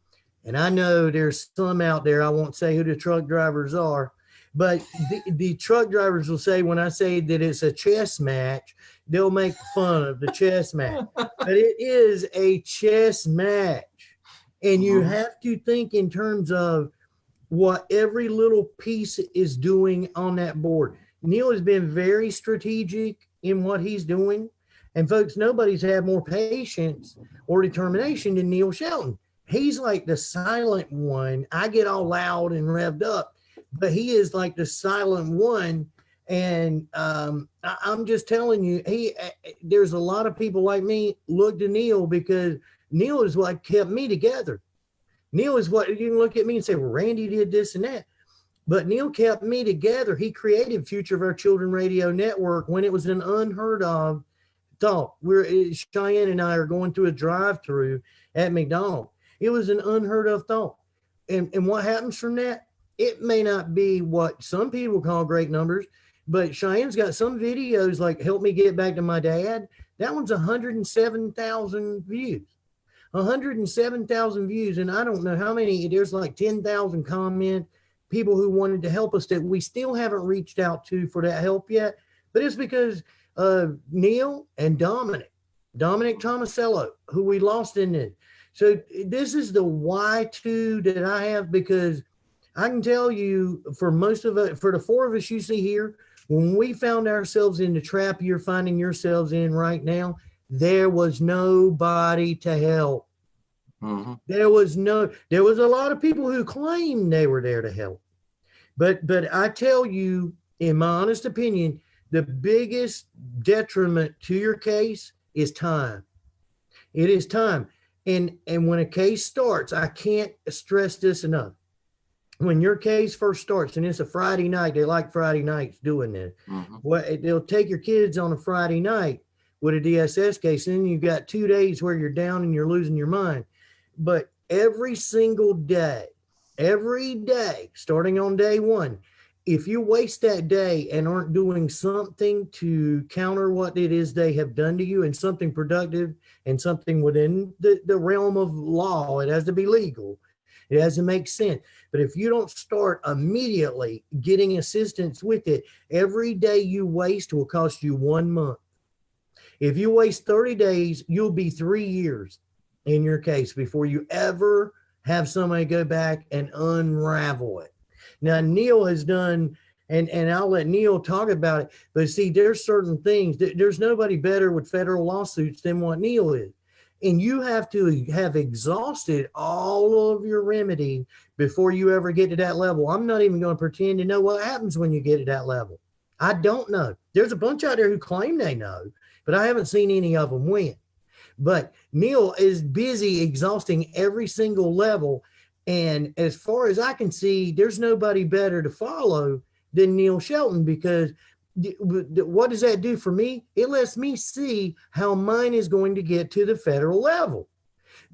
And I know there's some out there, I won't say who the truck drivers are, but the truck drivers will say, when I say that it's a chess match, they'll make fun of the chess match, but it is a chess match. And you have to think in terms of what every little piece is doing on that board. Neil has been very strategic in what he's doing. And folks, nobody's had more patience or determination than Neil Shelton. He's like the silent one. I get all loud and revved up, but he is like the silent one. And I'm just telling you, there's a lot of people like me look to Neil because Neil is what kept me together. Neil is what, you can look at me and say, well, Randy did this and that. But Neil kept me together. He created Future of Our Children Radio Network when it was an unheard of thought. Cheyenne and I are going through a drive-through at McDonald's. It was an unheard of thought. And what happens from that? It may not be what some people call great numbers, but Cheyenne's got some videos like Help Me Get Back to My Dad. That one's 107,000 views. 107,000 views. And I don't know how many, there's like 10,000 comments, people who wanted to help us that we still haven't reached out to for that help yet. But it's because Neil and Dominic Tomasello, who we lost in this. So this is the why-to that I have, because I can tell you for most of it, for the 4 of us you see here, when we found ourselves in the trap you're finding yourselves in right now, there was nobody to help. Mm-hmm. There was a lot of people who claimed they were there to help. But I tell you, in my honest opinion, the biggest detriment to your case is time. It is time. And when a case starts, I can't stress this enough. When your case first starts, and it's a Friday night, they like Friday nights doing this. Mm-hmm. Well, they'll take your kids on a Friday night with a DSS case, and then you've got 2 days where you're down and you're losing your mind. But every single day, starting on day 1, if you waste that day and aren't doing something to counter what it is they have done to you, and something productive and something within the realm of law, it has to be legal. It has to make sense. But if you don't start immediately getting assistance with it, every day you waste will cost you 1 month. If you waste 30 days, you'll be 3 years in your case before you ever have somebody go back and unravel it. Now, Neil has done, and I'll let Neil talk about it, but see, there's certain things, there's nobody better with federal lawsuits than what Neil is. And you have to have exhausted all of your remedy before you ever get to that level. I'm not even going to pretend to know what happens when you get to that level. I don't know. There's a bunch out there who claim they know, but I haven't seen any of them win. But Neil is busy exhausting every single level. And as far as I can see, there's nobody better to follow than Neil Shelton, because what does that do for me? It lets me see how mine is going to get to the federal level.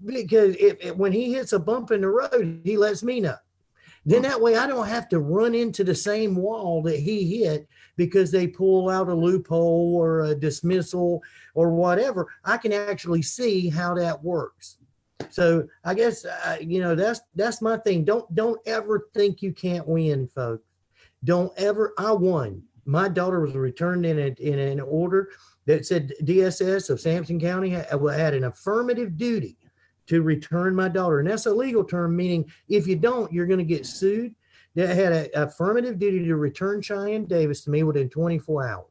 Because when he hits a bump in the road, he lets me know. Then that way I don't have to run into the same wall that he hit because they pull out a loophole or a dismissal or whatever. I can actually see how that works. So I guess that's my thing. Don't ever think you can't win, folks. Don't ever. I won. My daughter was returned in an order that said DSS of Sampson County had an affirmative duty to return my daughter. And that's a legal term, meaning if you don't, you're going to get sued. They had an affirmative duty to return Cheyenne Davis to me within 24 hours.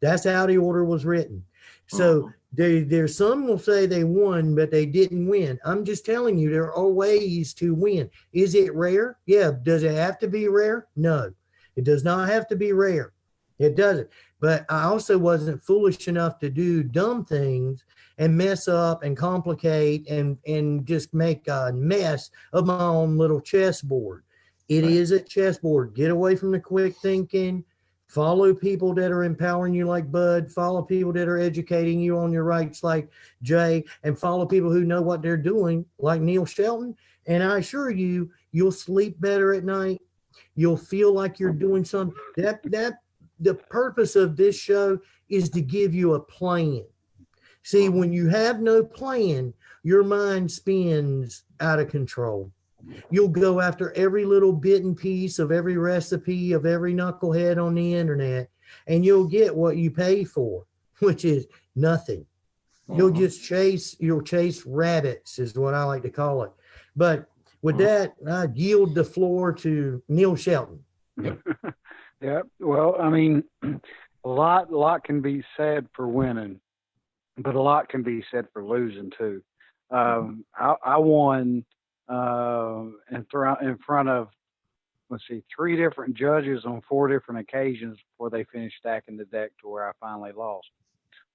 That's how the order was written. So there's some will say they won, but they didn't win. I'm just telling you, there are ways to win. Is it rare? Yeah. Does it have to be rare? No, it does not have to be rare. It doesn't. But I also wasn't foolish enough to do dumb things and mess up and complicate and just make a mess of my own little chessboard. It is a chessboard. Get away from the quick thinking. Follow people that are empowering you like Bud. Follow people that are educating you on your rights like Jay. And follow people who know what they're doing like Neil Shelton. And I assure you, you'll sleep better at night. You'll feel like you're doing something. The purpose of this show is to give you a plan. See, when you have no plan, your mind spins out of control. You'll go after every little bit and piece of every recipe of every knucklehead on the internet, and you'll get what you pay for, which is nothing. You'll chase rabbits is what I like to call it. But with that, I yield the floor to Neil Shelton. Yep. Yeah, well, I mean, a lot can be said for winning, but a lot can be said for losing too. I won in front of, 3 different judges on 4 different occasions before they finished stacking the deck to where I finally lost.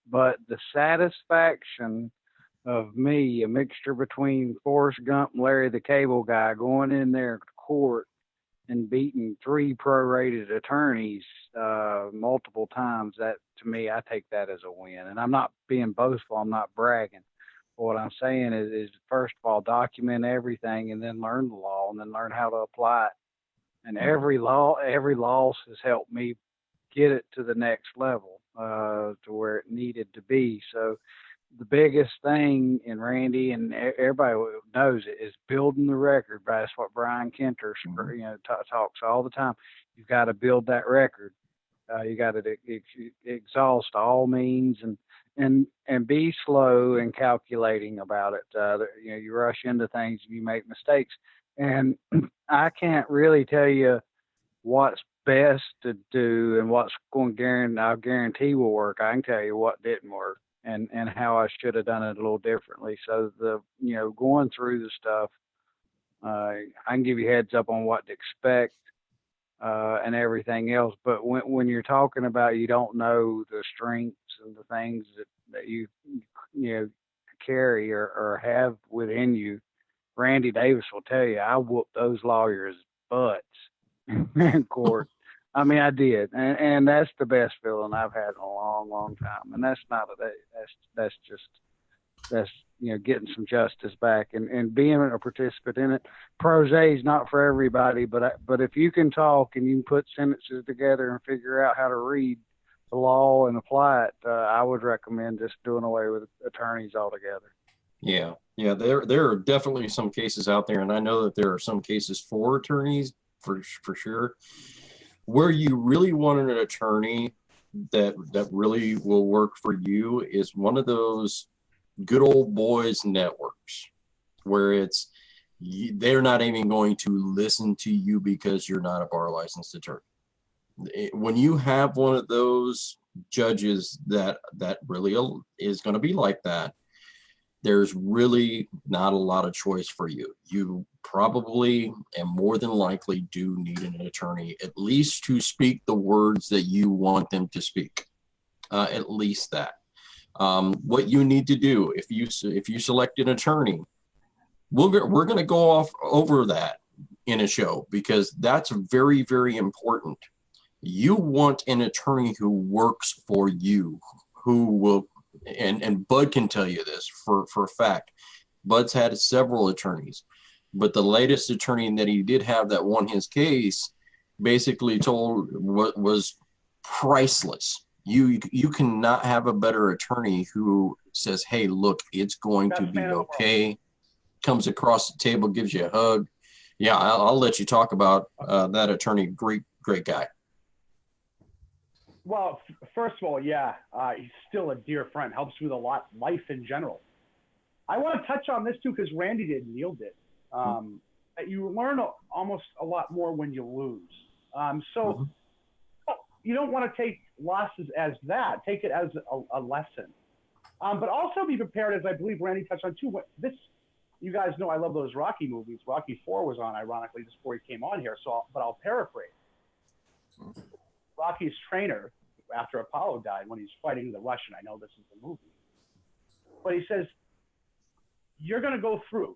But the satisfaction of me, a mixture between Forrest Gump and Larry the Cable Guy, going in there to court and beating 3 prorated attorneys multiple times, that to me, I take that as a win. And I'm not being boastful, I'm not bragging. But what I'm saying is first of all, document everything and then learn the law and then learn how to apply it. And every loss has helped me get it to the next level, to where it needed to be. So the biggest thing, and Randy and everybody knows it, is building the record. That's what Brian Kenter talks all the time. You've got to build that record. You got to exhaust all means and be slow and calculating about it. You rush into things and you make mistakes. And I can't really tell you what's best to do and what's going to I'll guarantee will work. I can tell you what didn't work and how I should have done it a little differently. So going through the stuff, I can give you heads up on what to expect and everything else. But when you're talking about, you don't know the strengths and the things that you carry or have within you. Randy Davis will tell you, I whooped those lawyers' butts in court. I mean, I did, and that's the best feeling I've had in a long, long time. And that's not that's getting some justice back and being a participant in it. Pro se is not for everybody, but if you can talk and you can put sentences together and figure out how to read the law and apply it, I would recommend just doing away with attorneys altogether. Yeah. There are definitely some cases out there, and I know that there are some cases for attorneys for sure, where you really want an attorney that really will work for you is one of those good old boys networks where they're not even going to listen to you because you're not a bar licensed attorney. When you have one of those judges that really is going to be like that, there's really not a lot of choice for you. You probably and more than likely do need an attorney, at least to speak the words that you want them to speak. At least that. What you need to do if you select an attorney, we're going to go over that in a show because that's very, very important. You want an attorney who works for you, who will. And Bud can tell you this for a fact. Bud's had several attorneys. but the latest attorney that he did have that won his case basically told what was priceless. You cannot have a better attorney who says, hey, look, it's going to be okay, comes across the table, gives you a hug. Yeah, I'll let you talk about that attorney. Great guy. Well, first of all, yeah, he's still a dear friend, helps with a lot, life in general. I want to touch on this too, because Randy did, Neil did. That you learn almost a lot more when you lose. So you don't want to take losses as that. Take it as a lesson. But also be prepared, as I believe Randy touched on too. You guys know I love those Rocky movies. Rocky 4 was on, ironically, just before he came on here. But I'll paraphrase. Rocky's trainer, after Apollo died, when he's fighting the Russian, I know this is the movie, but he says, you're going to go through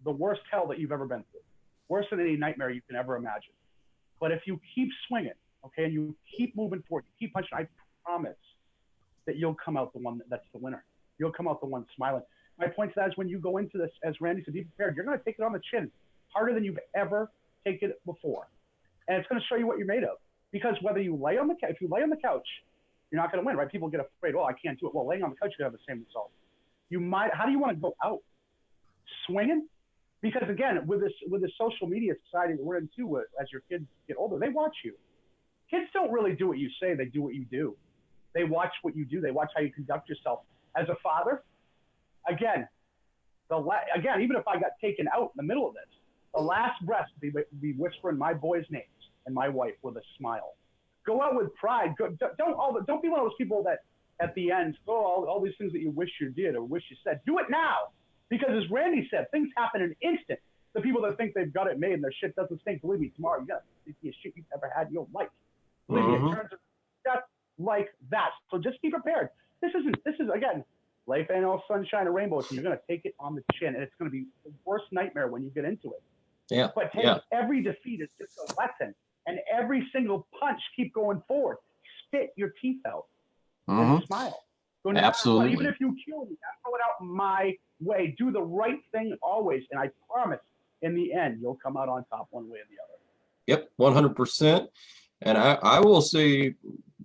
the worst hell that you've ever been through, worse than any nightmare you can ever imagine. But if you keep swinging, okay, and you keep moving forward, you keep punching, I promise that you'll come out the one that's the winner. You'll come out the one smiling. My point to that is when you go into this, as Randy said, be prepared. You're going to take it on the chin harder than you've ever taken it before. And it's going to show you what you're made of. Because whether you lay on the couch, if you lay on the couch, you're not going to win, right? People get afraid, oh, I can't do it. Well, laying on the couch, you have the same result. How do you want to go out? Swinging? Because again, with this social media society that we're in too, as your kids get older, they watch you. Kids don't really do what you say, they do what you do. They watch what you do. They watch how you conduct yourself. As a father, again, even if I got taken out in the middle of this, the last breath be whispering my boys' names and my wife with a smile. Go out with pride. Don't be one of those people that at the end, all these things that you wish you did or wish you said. Do it now. Because as Randy said, things happen in an instant. The people that think they've got it made and their shit doesn't stink, believe me, tomorrow you got the shit you've ever had in your life. Believe me, it turns just like that. So just be prepared. This is again, life ain't all sunshine and rainbows. So you're going to take it on the chin, and it's going to be the worst nightmare when you get into it. Yeah. But every defeat is just a lesson, and every single punch, keep going forward. Spit your teeth out and smile. So absolutely. Even if you kill me, throw it out my way. Do the right thing always, and I promise, in the end, you'll come out on top one way or the other. Yep, 100%. And I will say,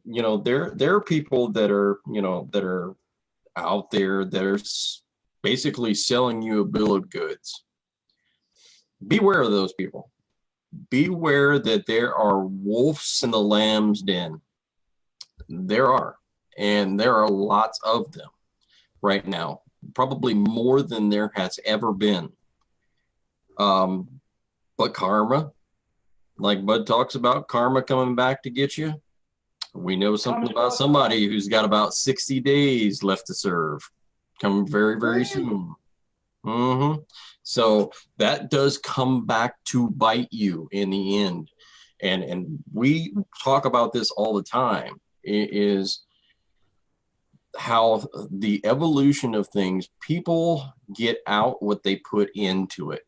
there are people that are out there that are basically selling you a bill of goods. Beware of those people. Beware that there are wolves in the lamb's den. There are, and there are lots of them right now, probably more than there has ever been. But karma, like Bud talks about, karma coming back to get you. We know something about somebody who's got about 60 days left to serve, coming very, very soon. So that does come back to bite you in the end. And we talk about this all the time, is how the evolution of things, people get out what they put into it.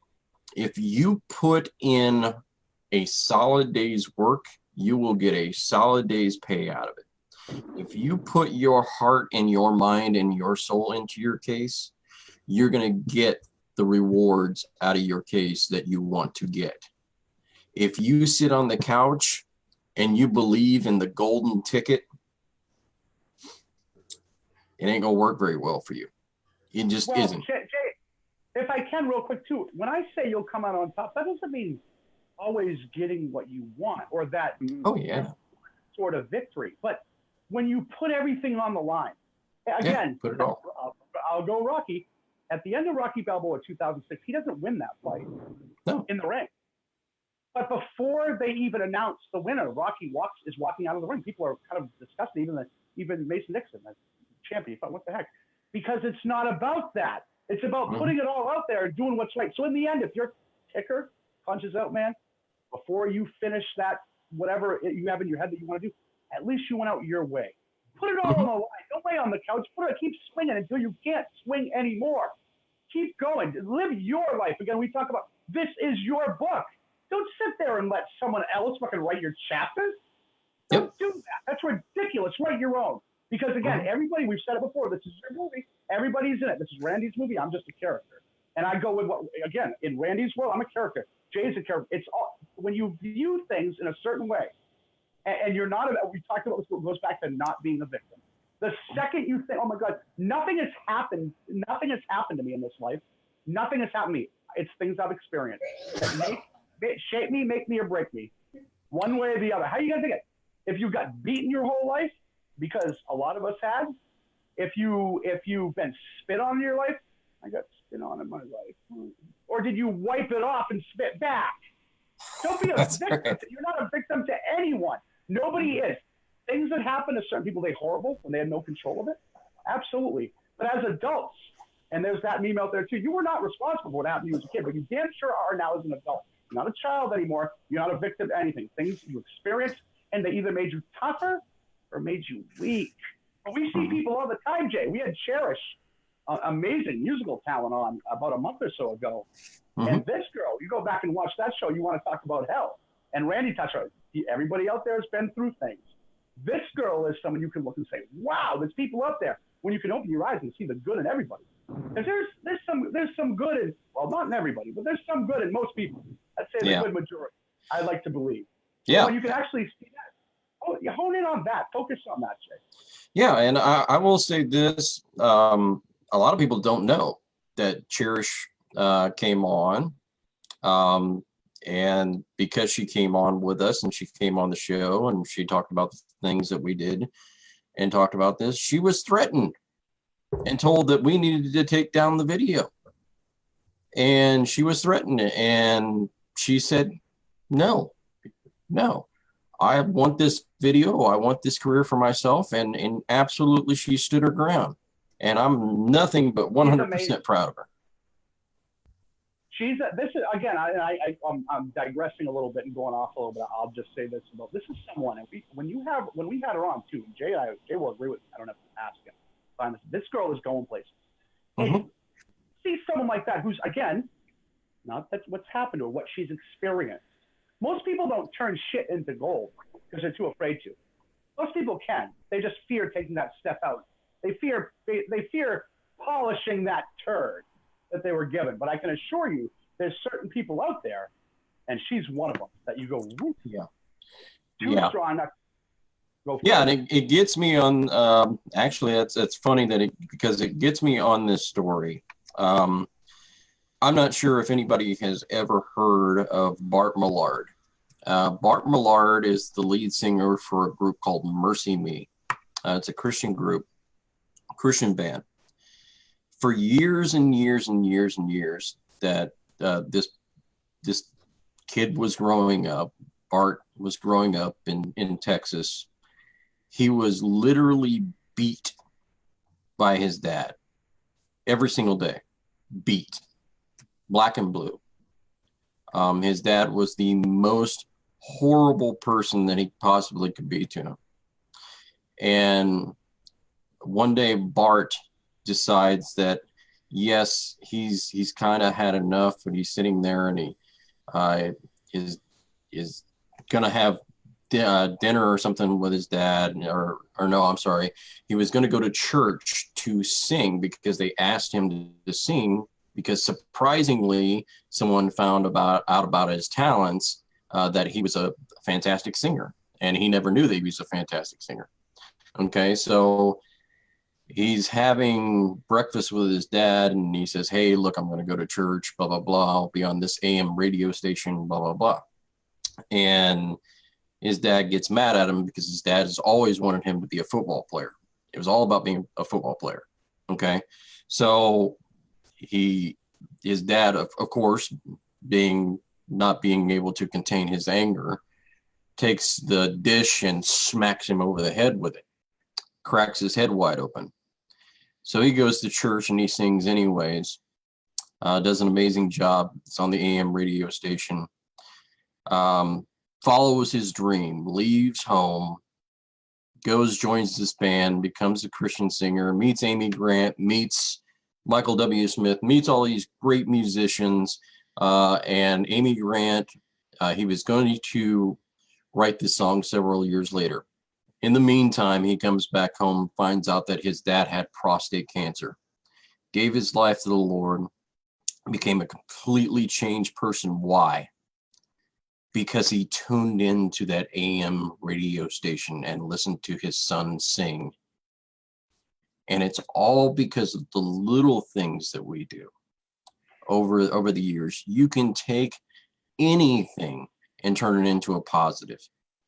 If you put in a solid day's work, you will get a solid day's pay out of it. If you put your heart and your mind and your soul into your case, you're going to get the rewards out of your case that you want to get. If you sit on the couch and you believe in the golden ticket, it ain't going to work very well for you. It just isn't. Jay, if I can real quick too, when I say you'll come out on top, that doesn't mean always getting what you want or that sort of victory. But when you put everything on the line, again, put it all. I'll go Rocky. At the end of Rocky Balboa 2006, he doesn't win that fight in the ring. But before they even announce the winner, Rocky is walking out of the ring. People are kind of disgusted, even Mason Dixon, the champion. What the heck? Because it's not about that. It's about putting it all out there and doing what's right. So in the end, if your kicker punches out, man, before you finish that, whatever you have in your head that you want to do, at least you went out your way. Put it all on the line. Don't lay on the couch. Keep swinging until you can't swing anymore. Keep going. Live your life. Again, we talk about this is your book. Don't sit there and let someone else fucking write your chapters. Don't do that. That's ridiculous. Write your own. Because again, everybody, we've said it before, this is your movie. Everybody's in it. This is Randy's movie. I'm just a character. And I go with what, again, in Randy's world, I'm a character. Jay's a character. It's all, when you view things in a certain way, and you're not, we talked about this, it goes back to not being a victim. The second you think, oh my God, nothing has happened to me in this life. Nothing has happened to me. It's things I've experienced that shape me, make me or break me, one way or the other. How you gonna think it? If you got beaten your whole life, because a lot of us had, if you've been spit on in your life, I got spit on in my life. Or did you wipe it off and spit back? Don't be a victim. Right. You're not a victim to anyone. Nobody is. Things that happen to certain people, they're horrible when they have no control of it. Absolutely. But as adults, and there's that meme out there too, you were not responsible for what happened to you as a kid, but you damn sure are now as an adult. You're not a child anymore. You're not a victim to anything. Things you experienced, and they either made you tougher or made you weak. But we see people all the time, Jay. We had Cherish, amazing musical talent, on about a month or so ago. Mm-hmm. And this girl, you go back and watch that show, you want to talk about hell. And Randy touched on it. Everybody out there has been through things. This girl is someone you can look and say, wow, there's people out there. When you can open your eyes and see the good in everybody. Because there's some good in, well, not in everybody, but there's some good in most people. I'd say the good majority, I like to believe. Yeah. So when you can actually see that, you hone in on that, focus on that, Jay. Yeah, and I will say this, a lot of people don't know that Cherish came on, and because she came on with us and she came on the show and she talked about the things that we did and talked about this, she was threatened and told that we needed to take down the video. And she was threatened, and she said, no, I want this video. I want this career for myself. And absolutely, she stood her ground. And I'm nothing but 100% proud of her. This is, again, I'm digressing a little bit and going off a little bit. I'll just say this about, this is someone, and when we had her on too, Jay will agree with me. I don't have to ask him. This girl is going places. Mm-hmm. See someone like that who's, again, not that's what's happened to her, what she's experienced. Most people don't turn shit into gold because they're too afraid to. Most people can. They just fear taking that step out. They fear polishing that turd that they were given. But I can assure you, there's certain people out there, and she's one of them, that you go, too strong. Yeah, and it gets me on, actually, it's funny that because it gets me on this story. I'm not sure if anybody has ever heard of Bart Millard. Bart Millard is the lead singer for a group called Mercy Me. It's a Christian group, Christian band. For years and years and years and years that this kid was growing up, Bart was growing up in Texas, he was literally beat by his dad every single day. Beat. Black and blue. His dad was the most horrible person that he possibly could be to him. And one day Bart decides that, yes, he's kind of had enough, but he's sitting there and he is going to have dinner or something with his dad, or no, I'm sorry. He was going to go to church to sing because they asked him to sing, because surprisingly, someone found out about his talents, that he was a fantastic singer, and he never knew that he was a fantastic singer. Okay, so he's having breakfast with his dad, and he says, hey, look, I'm going to go to church, blah, blah, blah. I'll be on this AM radio station, blah, blah, blah. And his dad gets mad at him because his dad has always wanted him to be a football player. It was all about being a football player. Okay, so his dad, of course, not being able to contain his anger, takes the dish and smacks him over the head with it, cracks his head wide open. So he goes to church and he sings anyways, does an amazing job. It's on the AM radio station, follows his dream, leaves home, goes, joins this band, becomes a Christian singer, meets Amy Grant, meets Michael W. Smith, meets all these great musicians, and Amy Grant, he was going to write this song several years later. In the meantime, he comes back home, finds out that his dad had prostate cancer, gave his life to the Lord, became a completely changed person. Why? Because he tuned into that AM radio station and listened to his son sing. And it's all because of the little things that we do over the years. You can take anything and turn it into a positive.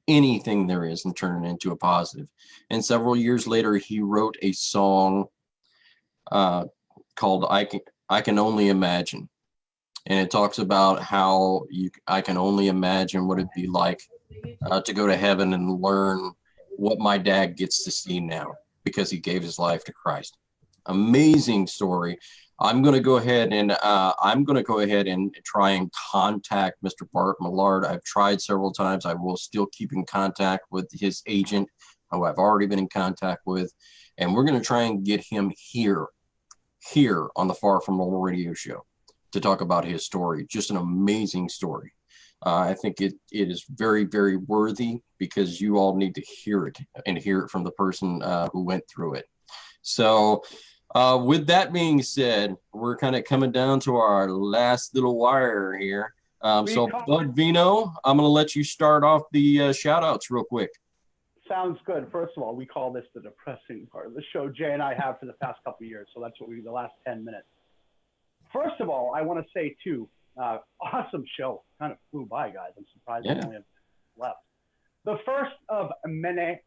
Anything there is and turn it into a positive. And several years later, he wrote a song called I Can Only Imagine. And it talks about how I can only imagine what it'd be like to go to heaven and learn what my dad gets to see now, because he gave his life to Christ. Amazing story. I'm going to go ahead and try and contact Mr. Bart Millard. I've tried several times. I will still keep in contact with his agent, who I've already been in contact with, and we're going to try and get him here on the Far From Normal radio show to talk about his story. Just an amazing story. I think it is very, very worthy, because you all need to hear it, and hear it from the person who went through it. So with that being said, we're kind of coming down to our last little wire here. So Bud Veno, I'm going to let you start off the shout outs real quick. Sounds good. First of all, we call this the depressing part of the show Jay and I have for the past couple of years. So that's what we do the last 10 minutes. First of all, I want to say too, awesome show. Kind of flew by, guys. I'm surprised we only have left. The first of many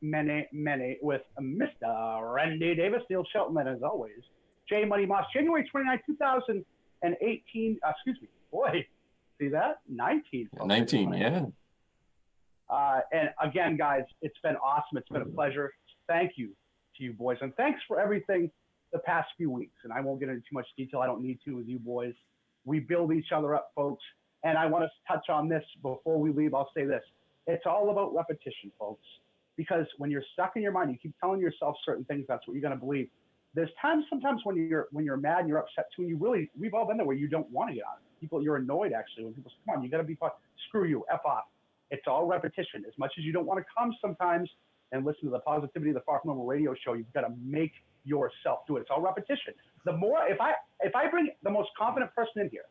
with Mr. Randy Davis, Neil Shelton, and as always, J Money Moss, January 29, 2018. Excuse me. Boy, see that? 19. 19, yeah. And again, guys, it's been awesome. It's been a pleasure. Thank you to you boys. And thanks for everything the past few weeks. And I won't get into too much detail. I don't need to with you boys. We build each other up, folks. And I want to touch on this before we leave. I'll say this. It's all about repetition, folks. Because when you're stuck in your mind, you keep telling yourself certain things, that's what you're going to believe. There's times sometimes when you're mad and you're upset too, and we've all been there where you don't want to get on it. You're annoyed actually when people say, come on, you got to be fun. Screw you, F off. It's all repetition. As much as you don't want to come sometimes and listen to the positivity of the Far From Normal radio show, you've got to make yourself do it. It's all repetition. The more, if I bring the most confident person in here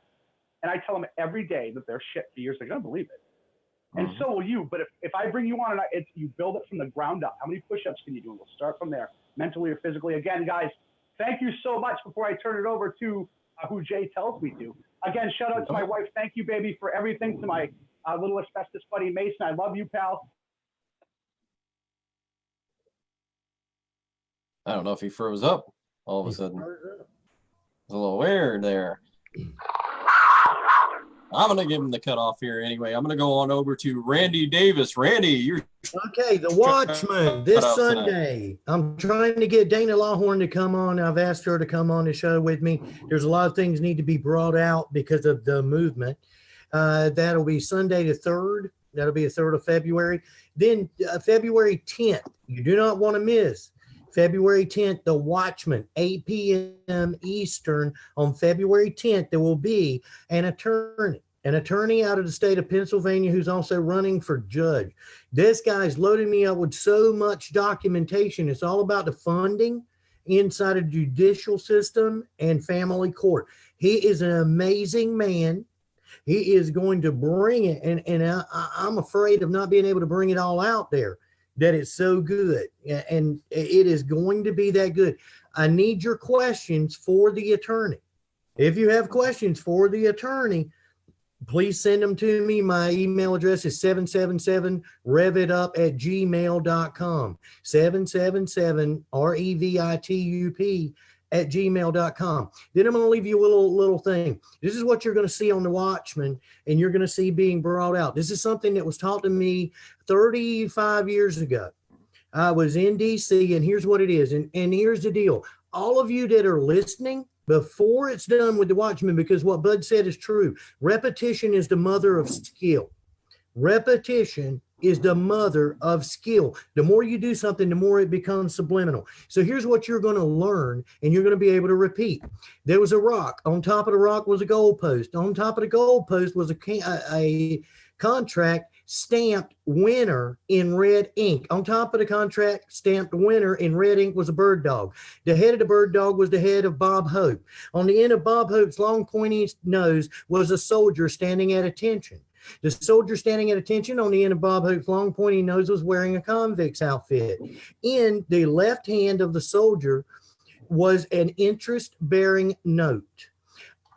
and I tell them every day that they're shit for years, they're going to believe it. And so will you. But if I bring you on and you build it from the ground up, how many push-ups can you do? And we'll start from there, mentally or physically. Again, guys, thank you so much. Before I turn it over to who Jay tells me to. Again, shout out to my wife. Thank you, baby, for everything. To my little asbestos buddy, Mason. I love you, pal. I don't know if he froze up all of a sudden. It's a little weird there. I'm going to give him the cutoff here anyway. I'm going to go on over to Randy Davis. Randy, you're... Okay, the Watchman this Sunday. I'm trying to get Dana Lawhorn to come on. I've asked her to come on the show with me. There's a lot of things need to be brought out because of the movement. That'll be Sunday the 3rd. That'll be the 3rd of February. Then February 10th, you do not want to miss. February 10th, The Watchman, 8 p.m. Eastern. On February 10th, there will be an attorney out of the state of Pennsylvania who's also running for judge. This guy's loaded me up with so much documentation. It's all about the funding inside of the judicial system and family court. He is an amazing man. He is going to bring it, and I'm afraid of not being able to bring it all out there. That it's so good, and it is going to be that good. I need your questions for the attorney. If you have questions for the attorney, please send them to me. My email address is 777revitup@gmail.com. 777revitup@gmail.com. Then I'm going to leave you a little thing. This is what you're going to see on The Watchman, and you're going to see being brought out. This is something that was taught to me 35 years ago. I was in D.C., and here's what it is. And here's the deal. All of you that are listening, before it's done with The Watchman, because what Bud said is true, repetition is the mother of skill. Repetition is the mother of skill. The more you do something, the more it becomes subliminal. So here's what you're going to learn, and you're going to be able to repeat. There was a rock. On top of the rock was a goalpost. On top of the goalpost was a contract stamped winner in red ink. On top of the contract stamped winner in red ink was a bird dog. The head of the bird dog was the head of Bob Hope. On the end of Bob Hope's long pointy nose was a soldier standing at attention. The soldier standing at attention on the end of Bob Hope's long pointy nose was wearing a convict's outfit. In the left hand of the soldier was an interest-bearing note.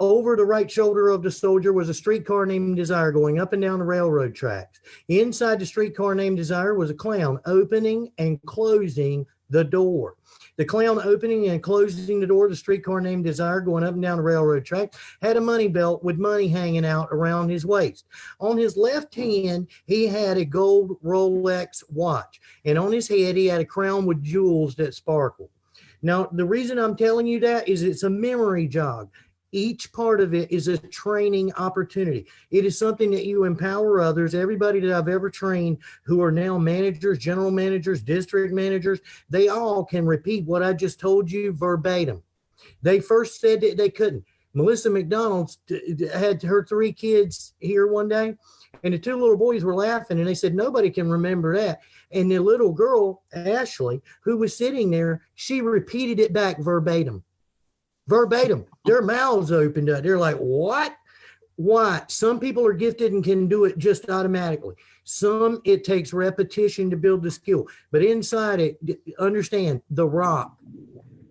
Over the right shoulder of the soldier was a streetcar named Desire going up and down the railroad tracks. Inside the streetcar named Desire was a clown opening and closing the door. The clown opening and closing the door of the streetcar named Desire going up and down the railroad track had a money belt with money hanging out around his waist. On his left hand, he had a gold Rolex watch, and on his head, he had a crown with jewels that sparkled. Now, the reason I'm telling you that is it's a memory jog. Each part of it is a training opportunity. It is something that you empower others. Everybody that I've ever trained who are now managers, general managers, district managers, they all can repeat what I just told you verbatim. They first said that they couldn't. Melissa McDonald had her 3 kids here one day, and the 2 little boys were laughing, and they said, nobody can remember that. And the little girl, Ashley, who was sitting there, she repeated it back verbatim. Verbatim. Their mouths opened up. They're like, what? Why? Some people are gifted and can do it just automatically. Some, it takes repetition to build the skill. But inside it, understand the rock.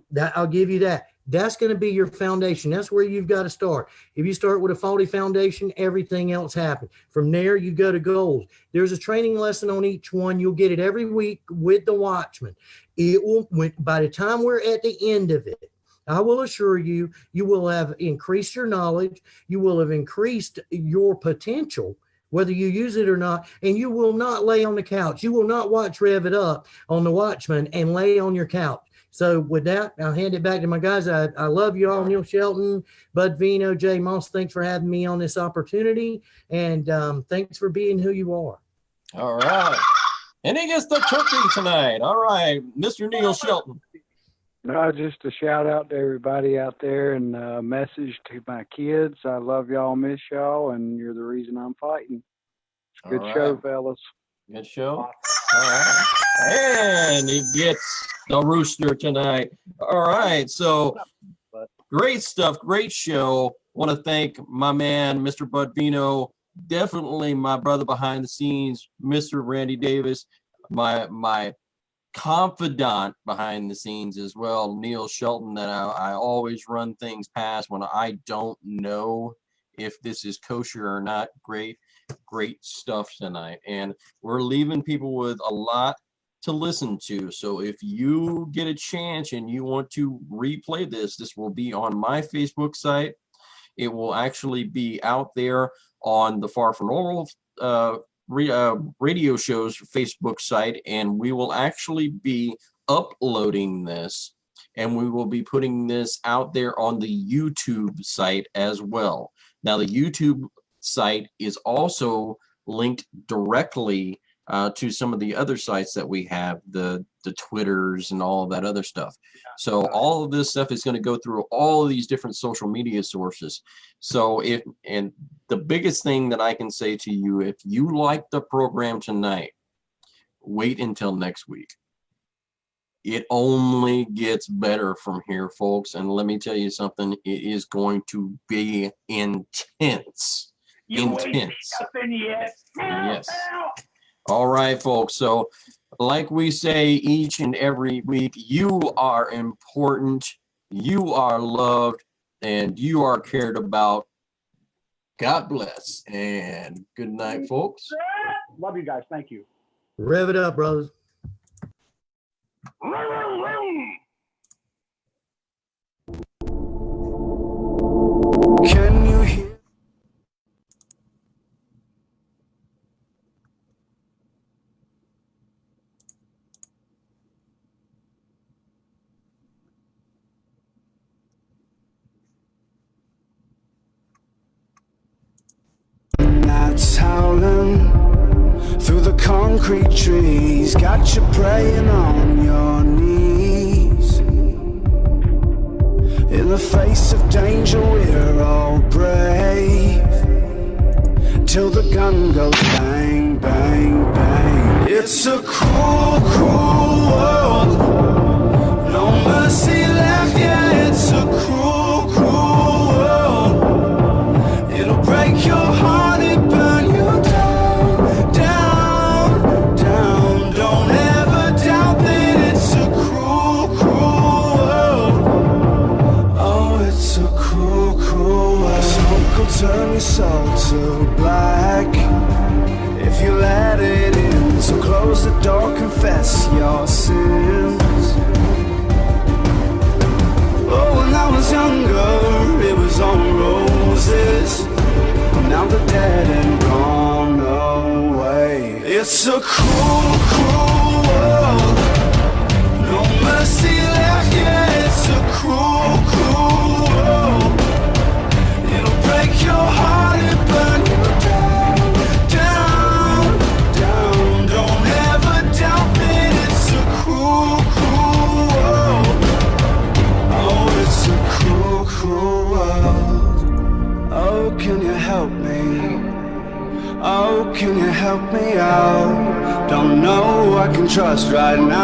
That I'll give you that. That's going to be your foundation. That's where you've got to start. If you start with a faulty foundation, everything else happens. From there, you go to goals. There's a training lesson on each one. You'll get it every week with the Watchman. It will, by the time we're at the end of it, I will assure you, you will have increased your knowledge. You will have increased your potential, whether you use it or not, and you will not lay on the couch. You will not watch Rev It Up on the Watchman and lay on your couch. So with that, I'll hand it back to my guys. I love you all, Neil Shelton, Bud Veno, Jay Moss. Thanks for having me on this opportunity, and thanks for being who you are. All right. And he gets the turkey tonight. All right, Mr. Neil Shelton. No, just a shout out to everybody out there and a message to my kids. I love y'all, miss y'all, and you're the reason I'm fighting. It's a good show, fellas. Good show. All right. And he gets the rooster tonight. All right. So great stuff. Great show. Want to thank my man, Mr. Bud Veno. Definitely my brother behind the scenes, Mr. Randy Davis, my confidant behind the scenes as well, Neil Shelton, that I always run things past when I don't know if this is kosher or not. Great stuff tonight, and we're leaving people with a lot to listen to. So if you get a chance and you want to replay this will be on my Facebook site. It will actually be out there on the Far From Normal radio show's Facebook site, and we will actually be uploading this, and we will be putting this out there on the YouTube site as well. Now, the YouTube site is also linked directly to some of the other sites that we have, the Twitters and all of that other stuff. So all of this stuff is going to go through all of these different social media sources. So and the biggest thing that I can say to you, if you like the program tonight, wait until next week. It only gets better from here, folks. And let me tell you something, it is going to be intense. Intense. Yes. All right, folks. So like we say each and every week, you are important, you are loved, and you are cared about. God bless, and good night, folks. Love you guys. Thank you. Rev it up, brothers. Can you hear? Nights howling through the concrete trees, got you praying on your knees. In the face of danger, we're all brave. till the gun goes bang, bang, bang. It's a cruel, cruel world. No mercy left, yeah, it's a cruel, cruel world. It'll break your heart and burn you down, down, down. Don't ever doubt that it's a cruel, cruel world. Oh, it's a cruel, cruel world. Smoke will turn your soul to black if you let it in. So close the door, confess your sins. Oh, when I was younger, it was all roses. Now they're dead and gone away. It's a cruel, cruel world. No mercy left, yeah, it's a cruel, cruel world. It'll break your heart and burn you down, down, down. Don't ever doubt that it's a cruel, cruel world. Oh, it's a cruel, cruel world. Oh, can you help me? Oh, can you help me out? Don't know who I can trust right now.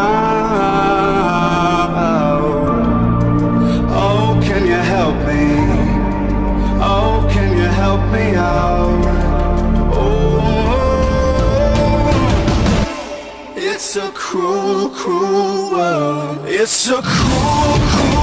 Oh, can you help me? Oh, can you help me out? Oh, it's a cruel, cruel world. It's a cruel, cruel